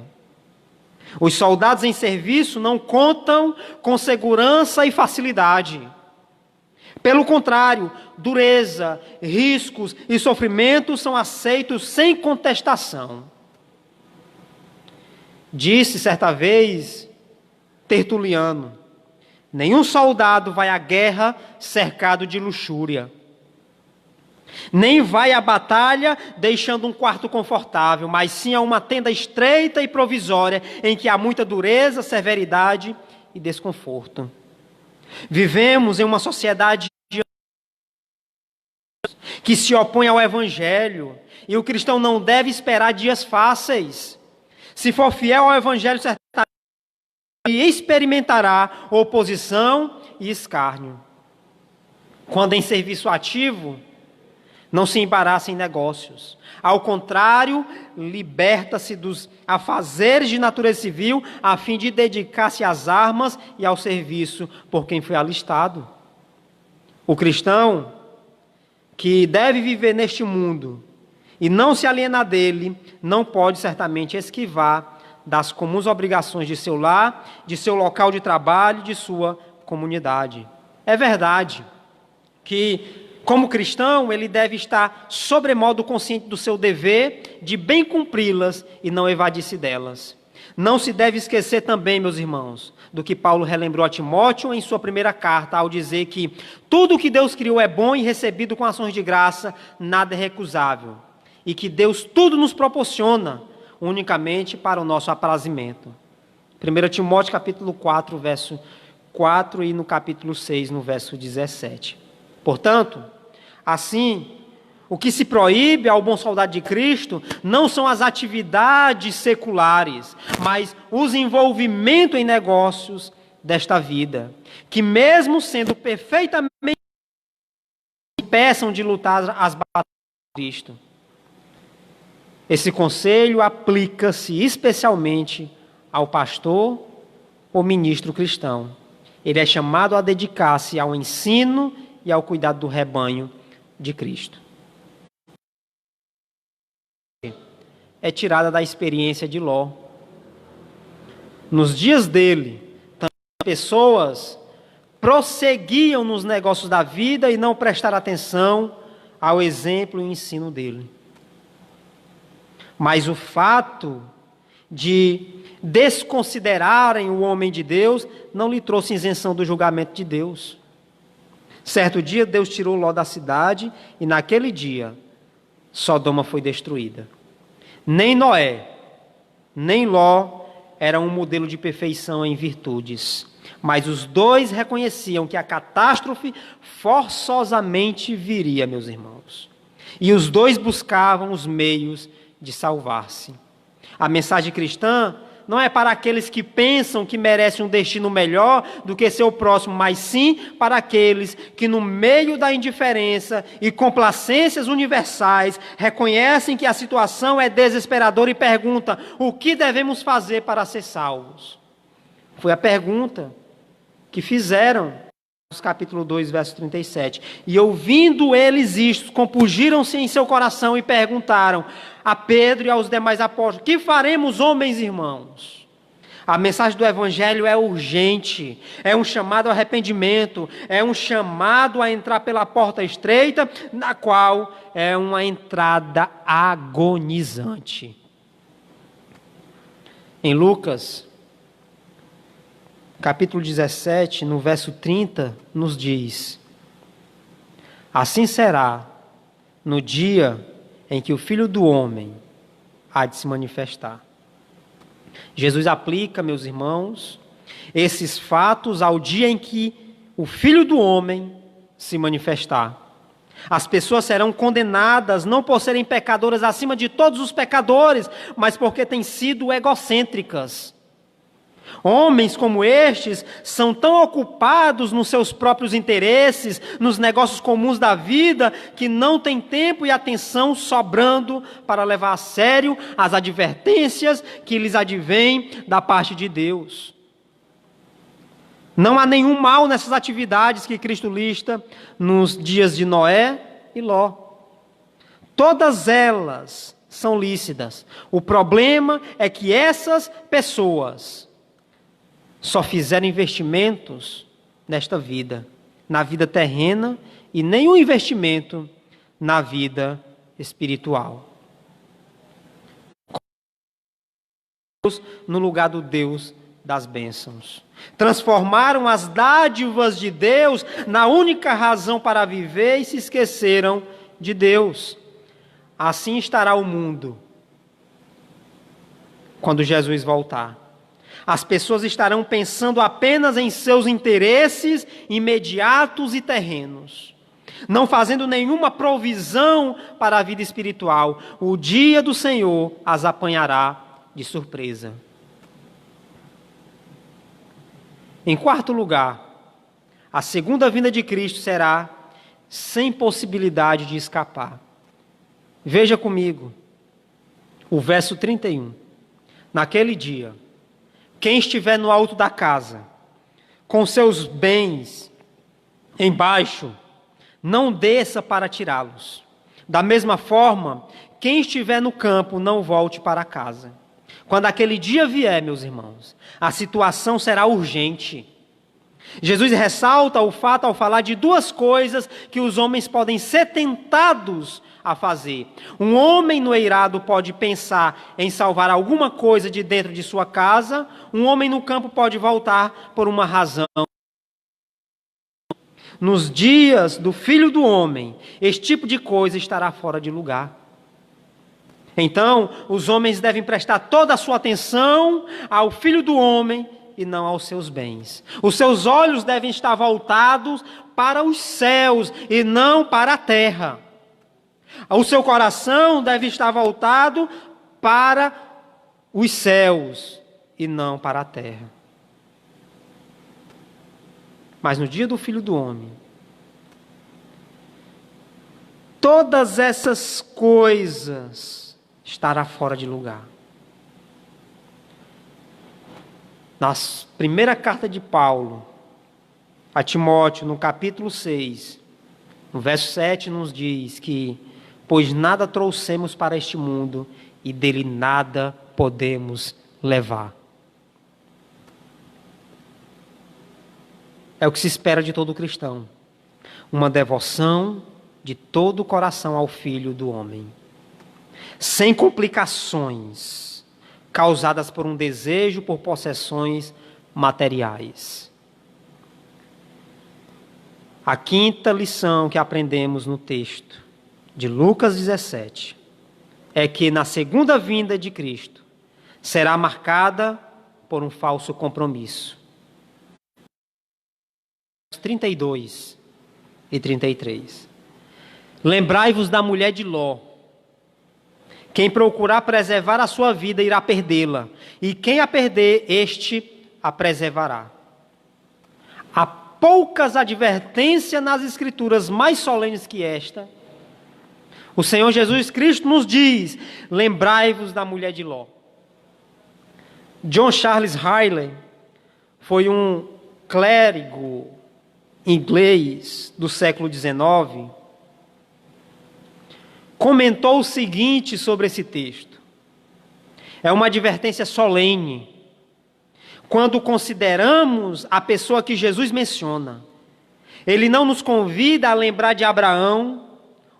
Os soldados em serviço não contam com segurança e facilidade. Pelo contrário, dureza, riscos e sofrimentos são aceitos sem contestação. Disse certa vez Tertuliano: nenhum soldado vai à guerra cercado de luxúria, nem vai à batalha deixando um quarto confortável, mas sim a uma tenda estreita e provisória, em que há muita dureza, severidade e desconforto. Vivemos em uma sociedade que se opõe ao Evangelho, e o cristão não deve esperar dias fáceis. Se for fiel ao Evangelho, certamente experimentará oposição e escárnio. Quando em serviço ativo, não se embaraça em negócios. Ao contrário, liberta-se dos afazeres de natureza civil, a fim de dedicar-se às armas e ao serviço por quem foi alistado. O cristão que deve viver neste mundo e não se alienar dele, não pode certamente esquivar das comuns obrigações de seu lar, de seu local de trabalho, de sua comunidade. É verdade que, como cristão, ele deve estar sobremodo consciente do seu dever de bem cumpri-las e não evadir-se delas. Não se deve esquecer também, meus irmãos, do que Paulo relembrou a Timóteo em sua primeira carta, ao dizer que tudo o que Deus criou é bom e recebido com ações de graça, nada é recusável. E que Deus tudo nos proporciona, unicamente para o nosso aprazimento. 1 Timóteo capítulo 4, verso 4 e no capítulo 6, no verso 17. Portanto, assim, o que se proíbe ao bom soldado de Cristo não são as atividades seculares, mas os envolvimentos em negócios desta vida, que mesmo sendo perfeitamente impeçam de lutar as batalhas de Cristo. Esse conselho aplica-se especialmente ao pastor ou ministro cristão. Ele é chamado a dedicar-se ao ensino e ao cuidado do rebanho de Cristo. É tirada da experiência de Ló. Nos dias dele, pessoas prosseguiam nos negócios da vida e não prestaram atenção ao exemplo e ensino dele. Mas o fato de desconsiderarem o homem de Deus não lhe trouxe isenção do julgamento de Deus. Certo dia, Deus tirou Ló da cidade e naquele dia, Sodoma foi destruída. Nem Noé, nem Ló eram um modelo de perfeição em virtudes, mas os dois reconheciam que a catástrofe forçosamente viria, meus irmãos. E os dois buscavam os meios de salvar-se. A mensagem cristã não é para aqueles que pensam que merecem um destino melhor do que seu próximo, mas sim para aqueles que, no meio da indiferença e complacências universais, reconhecem que a situação é desesperadora e perguntam: o que devemos fazer para ser salvos? Foi a pergunta que fizeram capítulo 2, verso 37. E ouvindo eles isto, compungiram-se em seu coração e perguntaram a Pedro e aos demais apóstolos: que faremos, homens e irmãos? A mensagem do Evangelho é urgente, é um chamado ao arrependimento, é um chamado a entrar pela porta estreita, na qual é uma entrada agonizante. Em Lucas, capítulo 17, no verso 30, nos diz: assim será no dia em que o Filho do Homem há de se manifestar. Jesus aplica, meus irmãos, esses fatos ao dia em que o Filho do Homem se manifestar. As pessoas serão condenadas não por serem pecadoras acima de todos os pecadores, mas porque têm sido egocêntricas. Homens como estes são tão ocupados nos seus próprios interesses, nos negócios comuns da vida, que não têm tempo e atenção sobrando para levar a sério as advertências que lhes advêm da parte de Deus. Não há nenhum mal nessas atividades que Cristo lista nos dias de Noé e Ló. Todas elas são lícitas. O problema é que essas pessoas só fizeram investimentos nesta vida, na vida terrena, e nenhum investimento na vida espiritual. No lugar do Deus das bênçãos. Transformaram as dádivas de Deus na única razão para viver e se esqueceram de Deus. Assim estará o mundo quando Jesus voltar. As pessoas estarão pensando apenas em seus interesses imediatos e terrenos, não fazendo nenhuma provisão para a vida espiritual. O dia do Senhor as apanhará de surpresa. Em quarto lugar, a segunda vinda de Cristo será sem possibilidade de escapar. Veja comigo o verso 31. Naquele dia, quem estiver no alto da casa, com seus bens embaixo, não desça para tirá-los. Da mesma forma, quem estiver no campo, não volte para casa. Quando aquele dia vier, meus irmãos, a situação será urgente. Jesus ressalta o fato ao falar de duas coisas que os homens podem ser tentados a fazer. Um homem no eirado pode pensar em salvar alguma coisa de dentro de sua casa, um homem no campo pode voltar por uma razão. Nos dias do Filho do Homem, este tipo de coisa estará fora de lugar. Então, os homens devem prestar toda a sua atenção ao Filho do Homem e não aos seus bens. Os seus olhos devem estar voltados para os céus e não para a terra. O seu coração deve estar voltado para os céus e não para a terra. Mas no dia do Filho do Homem, todas essas coisas estará fora de lugar. Na primeira carta de Paulo a Timóteo, no capítulo 6, no verso 7, nos diz que: pois nada trouxemos para este mundo e dele nada podemos levar. É o que se espera de todo cristão. Uma devoção de todo o coração ao Filho do Homem. Sem complicações causadas por um desejo por possessões materiais. A quinta lição que aprendemos no texto de Lucas 17 é que na segunda vinda de Cristo será marcada por um falso compromisso. 32 e 33. Lembrai-vos da mulher de Ló. Quem procurar preservar a sua vida irá perdê-la, e quem a perder, este a preservará. Há poucas advertências nas Escrituras mais solenes que esta. O Senhor Jesus Cristo nos diz: lembrai-vos da mulher de Ló. John Charles Riley foi um clérigo inglês do século XIX, comentou o seguinte sobre esse texto. É uma advertência solene. Quando consideramos a pessoa que Jesus menciona, ele não nos convida a lembrar de Abraão,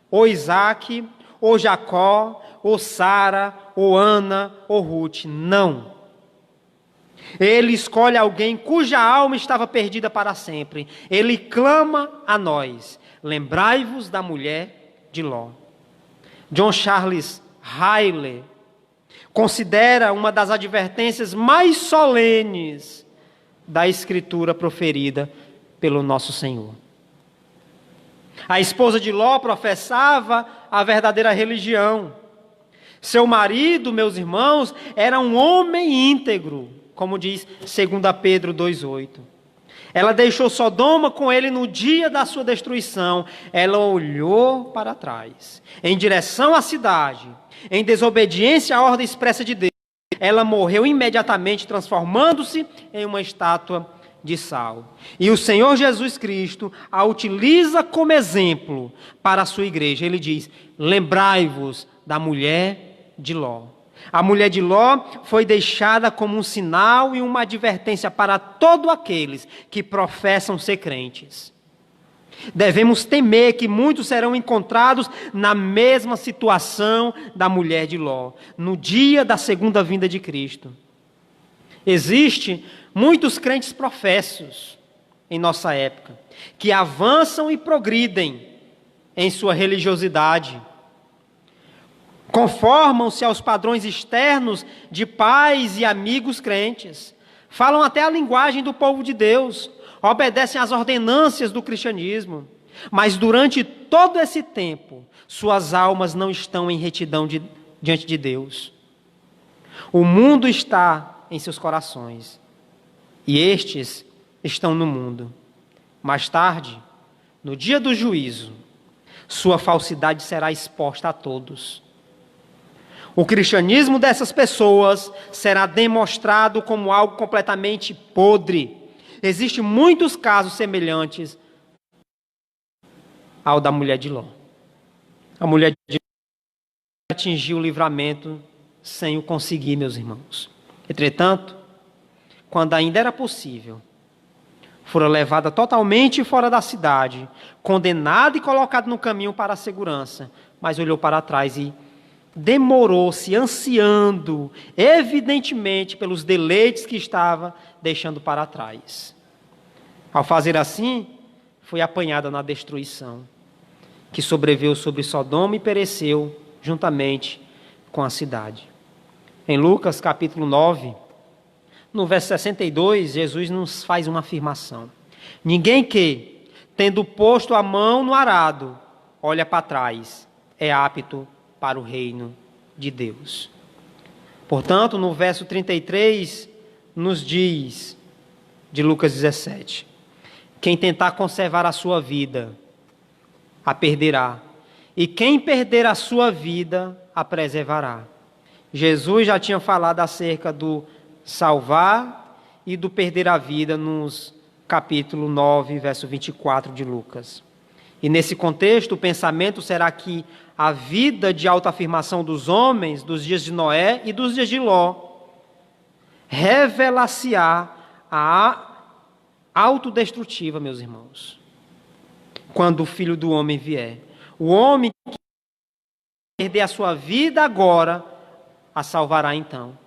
ou Isaac, ou Jacó, ou Sara, ou Ana, ou Ruth. Não. Ele escolhe alguém cuja alma estava perdida para sempre. Ele clama a nós: lembrai-vos da mulher de Ló. John Charles Riley considera uma das advertências mais solenes da Escritura proferida pelo nosso Senhor. A esposa de Ló professava a verdadeira religião. Seu marido, meus irmãos, era um homem íntegro, como diz 2 Pedro 2,8. Ela deixou Sodoma com ele no dia da sua destruição. Ela olhou para trás, em direção à cidade, em desobediência à ordem expressa de Deus. Ela morreu imediatamente, transformando-se em uma estátua de sal. E o Senhor Jesus Cristo a utiliza como exemplo para a sua igreja. Ele diz: lembrai-vos da mulher de Ló. A mulher de Ló foi deixada como um sinal e uma advertência para todos aqueles que professam ser crentes. Devemos temer que muitos serão encontrados na mesma situação da mulher de Ló, no dia da segunda vinda de Cristo. Existem muitos crentes professos em nossa época, que avançam e progridem em sua religiosidade, conformam-se aos padrões externos de pais e amigos crentes, falam até a linguagem do povo de Deus, obedecem às ordenâncias do cristianismo, mas durante todo esse tempo, suas almas não estão em retidão diante de Deus. O mundo está em seus corações, e estes estão no mundo. Mais tarde, no dia do juízo, sua falsidade será exposta a todos. O cristianismo dessas pessoas será demonstrado como algo completamente podre. Existem muitos casos semelhantes ao da mulher de Ló. A mulher de Ló atingiu o livramento sem o conseguir, meus irmãos. Entretanto, quando ainda era possível, fora levada totalmente fora da cidade, condenada e colocada no caminho para a segurança, mas olhou para trás e demorou-se, ansiando, evidentemente, pelos deleites que estava deixando para trás. Ao fazer assim, foi apanhada na destruição, que sobreveio sobre Sodoma e pereceu juntamente com a cidade. Em Lucas capítulo 9, no verso 62, Jesus nos faz uma afirmação: ninguém que, tendo posto a mão no arado, olha para trás, é apto para o reino de Deus. Portanto, no verso 33, nos diz, de Lucas 17, quem tentar conservar a sua vida, a perderá, e quem perder a sua vida, a preservará. Jesus já tinha falado acerca do salvar e do perder a vida nos capítulo 9, verso 24 de Lucas. E nesse contexto, o pensamento será que a vida de autoafirmação dos homens dos dias de Noé e dos dias de Ló revela-se-á a autodestrutiva, meus irmãos, quando o Filho do Homem vier. O homem que perder a sua vida agora, a salvará então.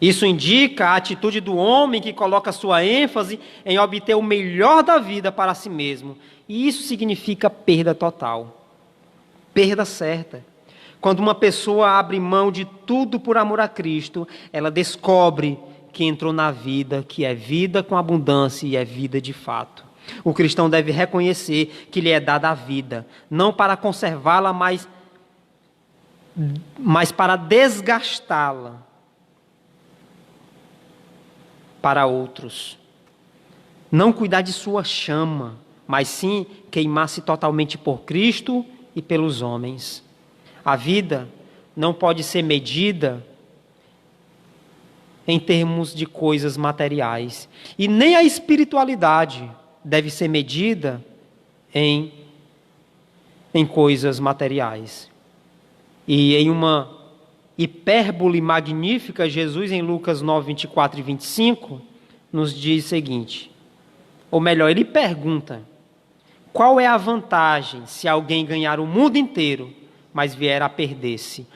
Isso indica a atitude do homem que coloca sua ênfase em obter o melhor da vida para si mesmo. E isso significa perda total. Perda certa. Quando uma pessoa abre mão de tudo por amor a Cristo, ela descobre que entrou na vida, que é vida com abundância e é vida de fato. O cristão deve reconhecer que lhe é dada a vida, não para conservá-la, mas para desgastá-la para outros. Não cuidar de sua chama, mas sim queimar-se totalmente por Cristo e pelos homens. A vida não pode ser medida em termos de coisas materiais. E nem a espiritualidade deve ser medida em coisas materiais. E em uma hipérbole magnífica, Jesus, em Lucas 9, 24 e 25, nos diz o seguinte, ou melhor, ele pergunta, qual é a vantagem se alguém ganhar o mundo inteiro, mas vier a perder-se,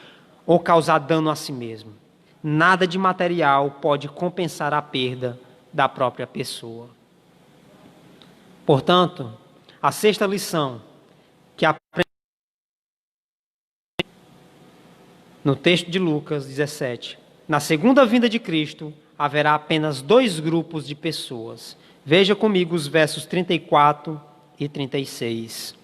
ou causar dano a si mesmo? Nada de material pode compensar a perda da própria pessoa. Portanto, a sexta lição que aprendemos no texto de Lucas 17, na segunda vinda de Cristo, haverá apenas dois grupos de pessoas. Veja comigo os versos 34 e 36.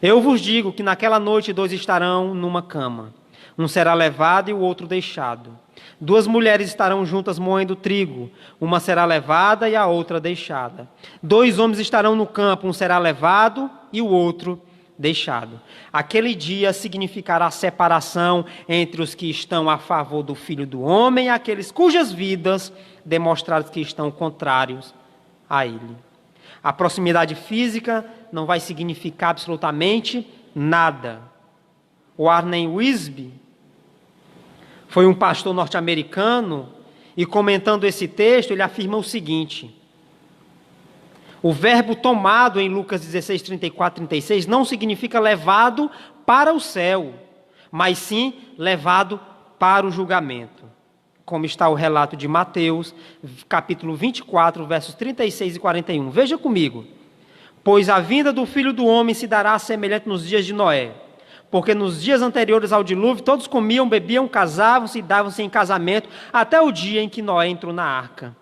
Eu vos digo que naquela noite dois estarão numa cama. Um será levado e o outro deixado. Duas mulheres estarão juntas moendo trigo. Uma será levada e a outra deixada. Dois homens estarão no campo. Um será levado e o outro deixado. Aquele dia significará separação entre os que estão a favor do Filho do Homem e aqueles cujas vidas demonstraram que estão contrários a ele. A proximidade física não vai significar absolutamente nada. O Warren Wiersbe foi um pastor norte-americano e, comentando esse texto, ele afirma o seguinte: o verbo tomado em Lucas 16, 34, 36 não significa levado para o céu, mas sim levado para o julgamento, como está o relato de Mateus, capítulo 24, versos 36 e 41. Veja comigo. Pois a vinda do Filho do Homem se dará semelhante nos dias de Noé. Porque nos dias anteriores ao dilúvio, todos comiam, bebiam, casavam-se e davam-se em casamento, até o dia em que Noé entrou na arca.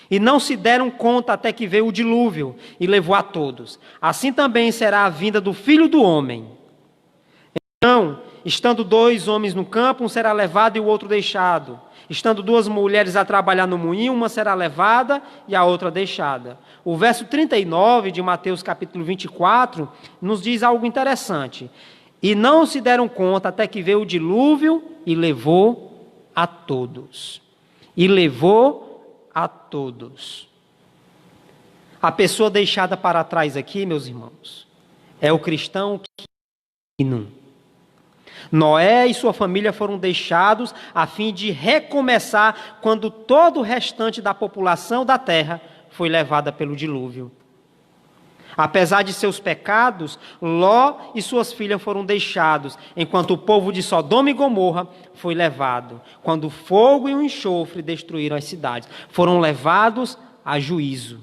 E não se deram conta até que veio o dilúvio e levou a todos. Assim também será a vinda do Filho do Homem. Então, estando dois homens no campo, um será levado e o outro deixado. Estando duas mulheres a trabalhar no moinho, uma será levada e a outra deixada. O verso 39 de Mateus capítulo 24 nos diz algo interessante. E não se deram conta até que veio o dilúvio e levou a todos. E levou a todos. A pessoa deixada para trás aqui, meus irmãos, é o cristão que não. Noé e sua família foram deixados a fim de recomeçar quando todo o restante da população da terra foi levada pelo dilúvio. Apesar de seus pecados, Ló e suas filhas foram deixados, enquanto o povo de Sodoma e Gomorra foi levado. Quando o fogo e o enxofre destruíram as cidades, foram levados a juízo.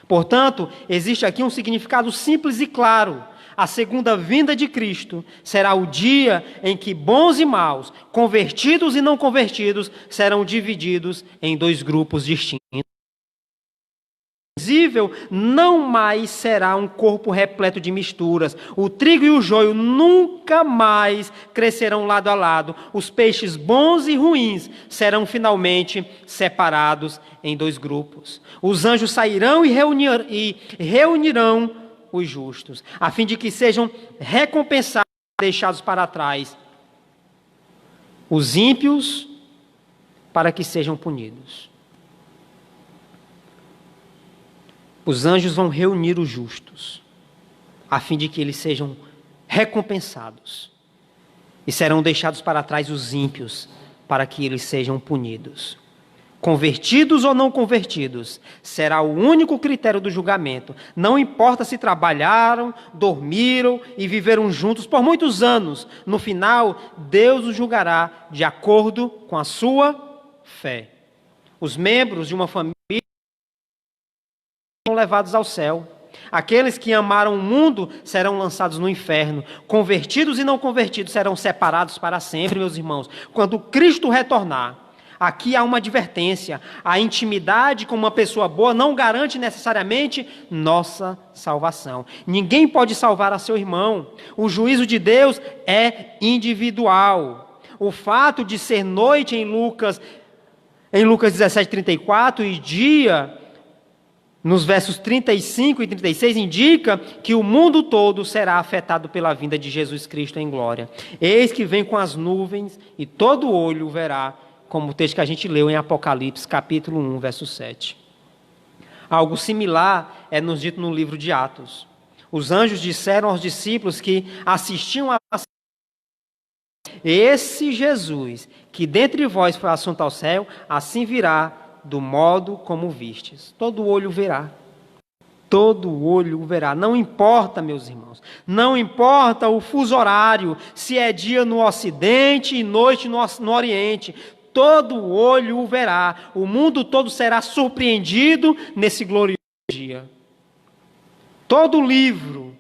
Portanto, existe aqui um significado simples e claro. A segunda vinda de Cristo será o dia em que bons e maus, convertidos e não convertidos, serão divididos em dois grupos distintos. Visível não mais será um corpo repleto de misturas. O trigo e o joio nunca mais crescerão lado a lado. Os peixes bons e ruins serão finalmente separados em dois grupos. Os anjos sairão e reunirão os justos, a fim de que sejam recompensados e deixados para trás. Os ímpios, para que sejam punidos. Os anjos vão reunir os justos, a fim de que eles sejam recompensados. E serão deixados para trás os ímpios, para que eles sejam punidos. Convertidos ou não convertidos, será o único critério do julgamento. Não importa se trabalharam, dormiram e viveram juntos por muitos anos. No final, Deus os julgará de acordo com a sua fé. Os membros de uma família serão levados ao céu. Aqueles que amaram o mundo serão lançados no inferno. Convertidos e não convertidos serão separados para sempre, meus irmãos. Quando Cristo retornar, aqui há uma advertência. A intimidade com uma pessoa boa não garante necessariamente nossa salvação. Ninguém pode salvar a seu irmão. O juízo de Deus é individual. O fato de ser noite em Lucas 17, 34 e dia nos versos 35 e 36, indica que o mundo todo será afetado pela vinda de Jesus Cristo em glória. Eis que vem com as nuvens e todo olho verá como o texto que a gente leu em Apocalipse, capítulo 1, verso 7. Algo similar é nos dito no livro de Atos. Os anjos disseram aos discípulos que assistiam a esse Jesus, que dentre vós foi assunto ao céu, assim virá do modo como vistes. Todo olho verá. Todo olho o verá. Não importa, meus irmãos, não importa o fuso horário, se é dia no Ocidente e noite no Oriente, todo olho o verá. O mundo todo será surpreendido nesse glorioso dia. Todo livro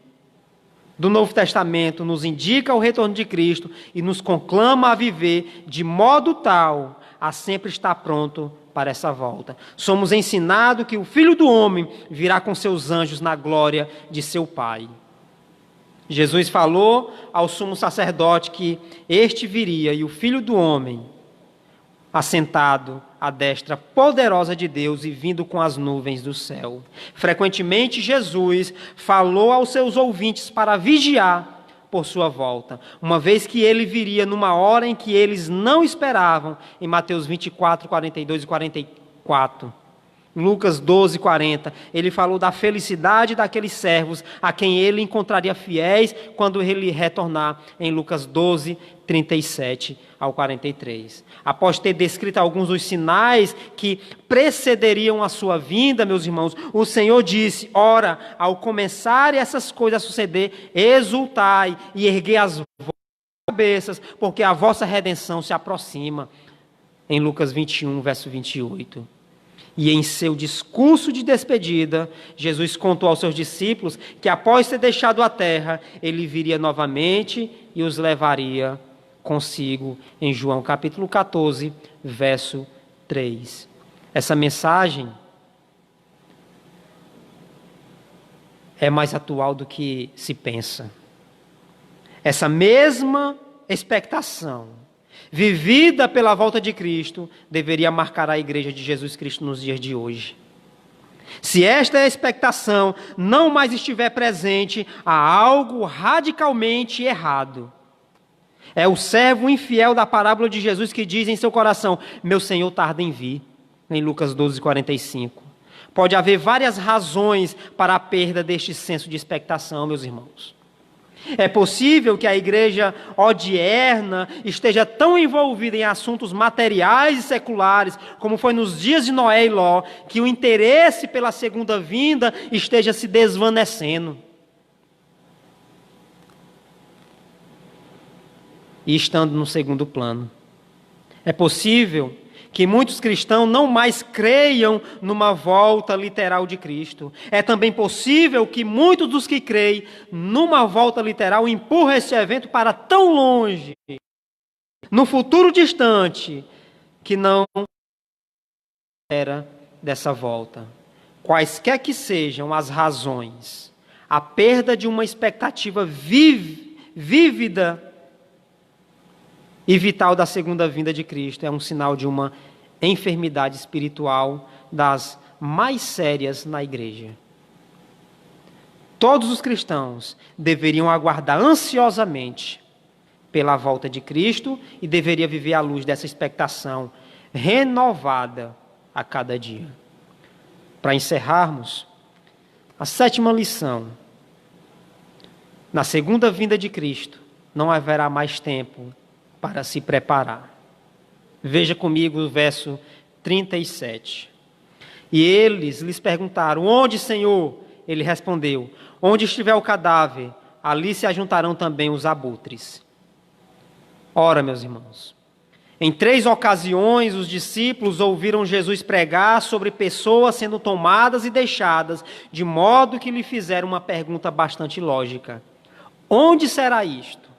do Novo Testamento nos indica o retorno de Cristo e nos conclama a viver de modo tal a sempre estar pronto para essa volta. Somos ensinados que o Filho do Homem virá com seus anjos na glória de seu Pai. Jesus falou ao sumo sacerdote que este viria e o Filho do Homem assentado à destra poderosa de Deus e vindo com as nuvens do céu. Frequentemente Jesus falou aos seus ouvintes para vigiar por sua volta, uma vez que ele viria numa hora em que eles não esperavam, em Mateus 24, 42 e 44. Em Lucas 12, 40, ele falou da felicidade daqueles servos a quem ele encontraria fiéis quando ele retornar, em Lucas 12, 37 ao 43. Após ter descrito alguns dos sinais que precederiam a sua vinda, meus irmãos, o Senhor disse: ora, ao começarem essas coisas a suceder, exultai e erguei as vossas cabeças, porque a vossa redenção se aproxima. Em Lucas 21, verso 28. E em seu discurso de despedida, Jesus contou aos seus discípulos que após ter deixado a terra, ele viria novamente e os levaria consigo, em João capítulo 14, verso 3. Essa mensagem é mais atual do que se pensa. Essa mesma expectação vivida pela volta de Cristo, deveria marcar a igreja de Jesus Cristo nos dias de hoje. Se esta expectação não mais estiver presente, há algo radicalmente errado. É o servo infiel da parábola de Jesus que diz em seu coração: meu Senhor tarda em vir, em Lucas 12, 45. Pode haver várias razões para a perda deste senso de expectação, meus irmãos. É possível que a igreja odierna esteja tão envolvida em assuntos materiais e seculares, como foi nos dias de Noé e Ló, que o interesse pela segunda vinda esteja se desvanecendo. E estando no segundo plano. É possível que muitos cristãos não mais creiam numa volta literal de Cristo. É também possível que muitos dos que creem numa volta literal empurram esse evento para tão longe, no futuro distante, que não era dessa volta. Quaisquer que sejam as razões, a perda de uma expectativa vívida e vital da segunda vinda de Cristo é um sinal de uma enfermidade espiritual das mais sérias na igreja. Todos os cristãos deveriam aguardar ansiosamente pela volta de Cristo e deveriam viver à luz dessa expectação renovada a cada dia. Para encerrarmos, a sétima lição: na segunda vinda de Cristo não haverá mais tempo para se preparar. Veja comigo o verso 37. E eles lhes perguntaram: onde, Senhor? Ele respondeu: onde estiver o cadáver, ali se ajuntarão também os abutres. Ora, meus irmãos, em 3 ocasiões os discípulos ouviram Jesus pregar sobre pessoas sendo tomadas e deixadas, de modo que lhe fizeram uma pergunta bastante lógica: onde será isto?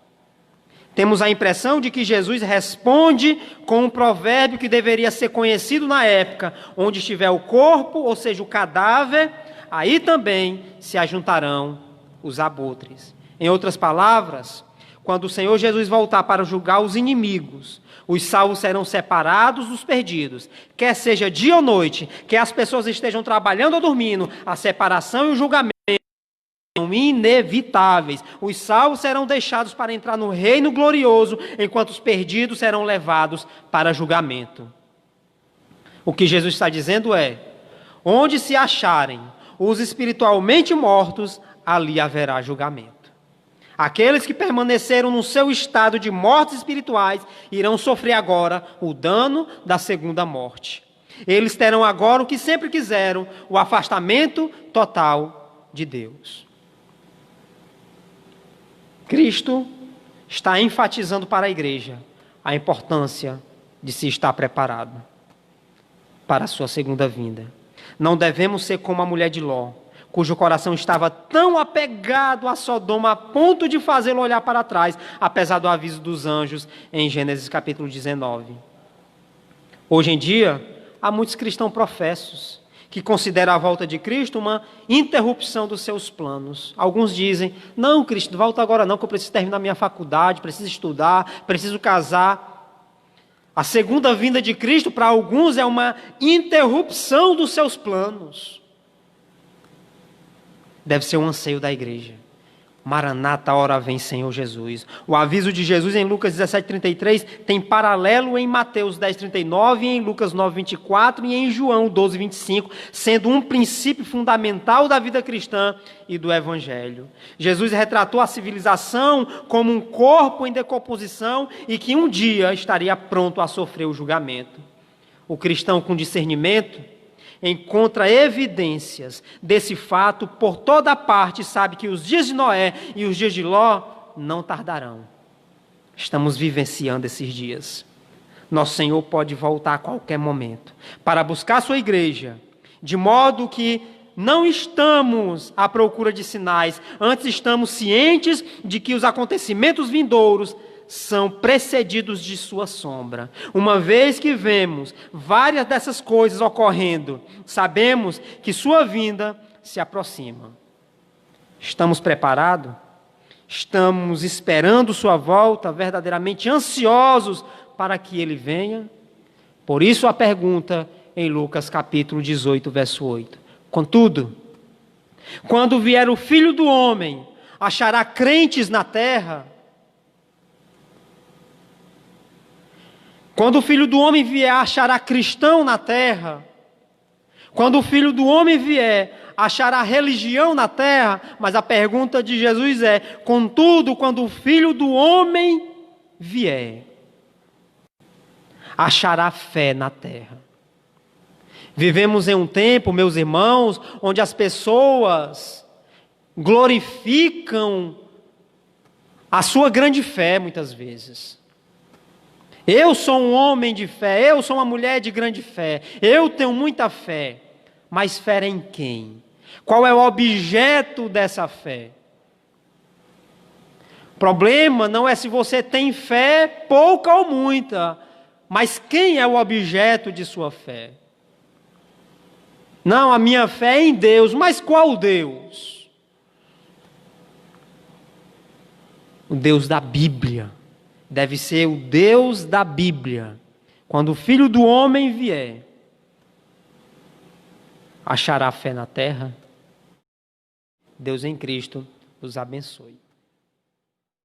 Temos a impressão de que Jesus responde com um provérbio que deveria ser conhecido na época: onde estiver o corpo, ou seja, o cadáver, aí também se ajuntarão os abutres. Em outras palavras, quando o Senhor Jesus voltar para julgar os inimigos, os salvos serão separados dos perdidos. Quer seja dia ou noite, quer as pessoas estejam trabalhando ou dormindo, a separação e o julgamento inevitáveis. Os salvos serão deixados para entrar no reino glorioso, enquanto os perdidos serão levados para julgamento. O que Jesus está dizendo é: onde se acharem os espiritualmente mortos, ali haverá julgamento. Aqueles que permaneceram no seu estado de mortos espirituais irão sofrer agora o dano da segunda morte. Eles terão agora o que sempre quiseram, o afastamento total de Deus. Cristo está enfatizando para a igreja a importância de se estar preparado para a sua segunda vinda. Não devemos ser como a mulher de Ló, cujo coração estava tão apegado a Sodoma a ponto de fazê-lo olhar para trás, apesar do aviso dos anjos em Gênesis capítulo 19. Hoje em dia, há muitos cristãos professos que consideram a volta de Cristo uma interrupção dos seus planos. Alguns dizem: não, Cristo, não volta agora não, que eu preciso terminar minha faculdade, preciso estudar, preciso casar. A segunda vinda de Cristo, para alguns, é uma interrupção dos seus planos. Deve ser um anseio da igreja. Maranata, hora vem, Senhor Jesus. O aviso de Jesus em Lucas 17:33 tem paralelo em Mateus 10:39, em Lucas 9:24 e em João 12:25, sendo um princípio fundamental da vida cristã e do Evangelho. Jesus retratou a civilização como um corpo em decomposição e que um dia estaria pronto a sofrer o julgamento. O cristão com discernimento encontra evidências desse fato por toda parte, sabe que os dias de Noé e os dias de Ló não tardarão. Estamos vivenciando esses dias. Nosso Senhor pode voltar a qualquer momento para buscar sua igreja, de modo que não estamos à procura de sinais, antes estamos cientes de que os acontecimentos vindouros são precedidos de sua sombra. Uma vez que vemos várias dessas coisas ocorrendo, sabemos que sua vinda se aproxima. Estamos preparados? Estamos esperando sua volta, verdadeiramente ansiosos para que ele venha? Por isso a pergunta em Lucas capítulo 18, verso 8. Contudo, quando vier o Filho do Homem, achará crentes na terra? Quando o Filho do Homem vier, achará cristão na terra? Quando o Filho do Homem vier, achará religião na terra? Mas a pergunta de Jesus é: contudo, quando o Filho do Homem vier, achará fé na terra? Vivemos em um tempo, meus irmãos, onde as pessoas glorificam a sua grande fé muitas vezes. Eu sou um homem de fé, eu sou uma mulher de grande fé, eu tenho muita fé. Mas fé em quem? Qual é o objeto dessa fé? O problema não é se você tem fé, pouca ou muita, mas quem é o objeto de sua fé? Não, a minha fé é em Deus, mas qual Deus? O Deus da Bíblia. Deve ser o Deus da Bíblia. Quando o Filho do Homem vier, achará fé na terra? Deus em Cristo os abençoe.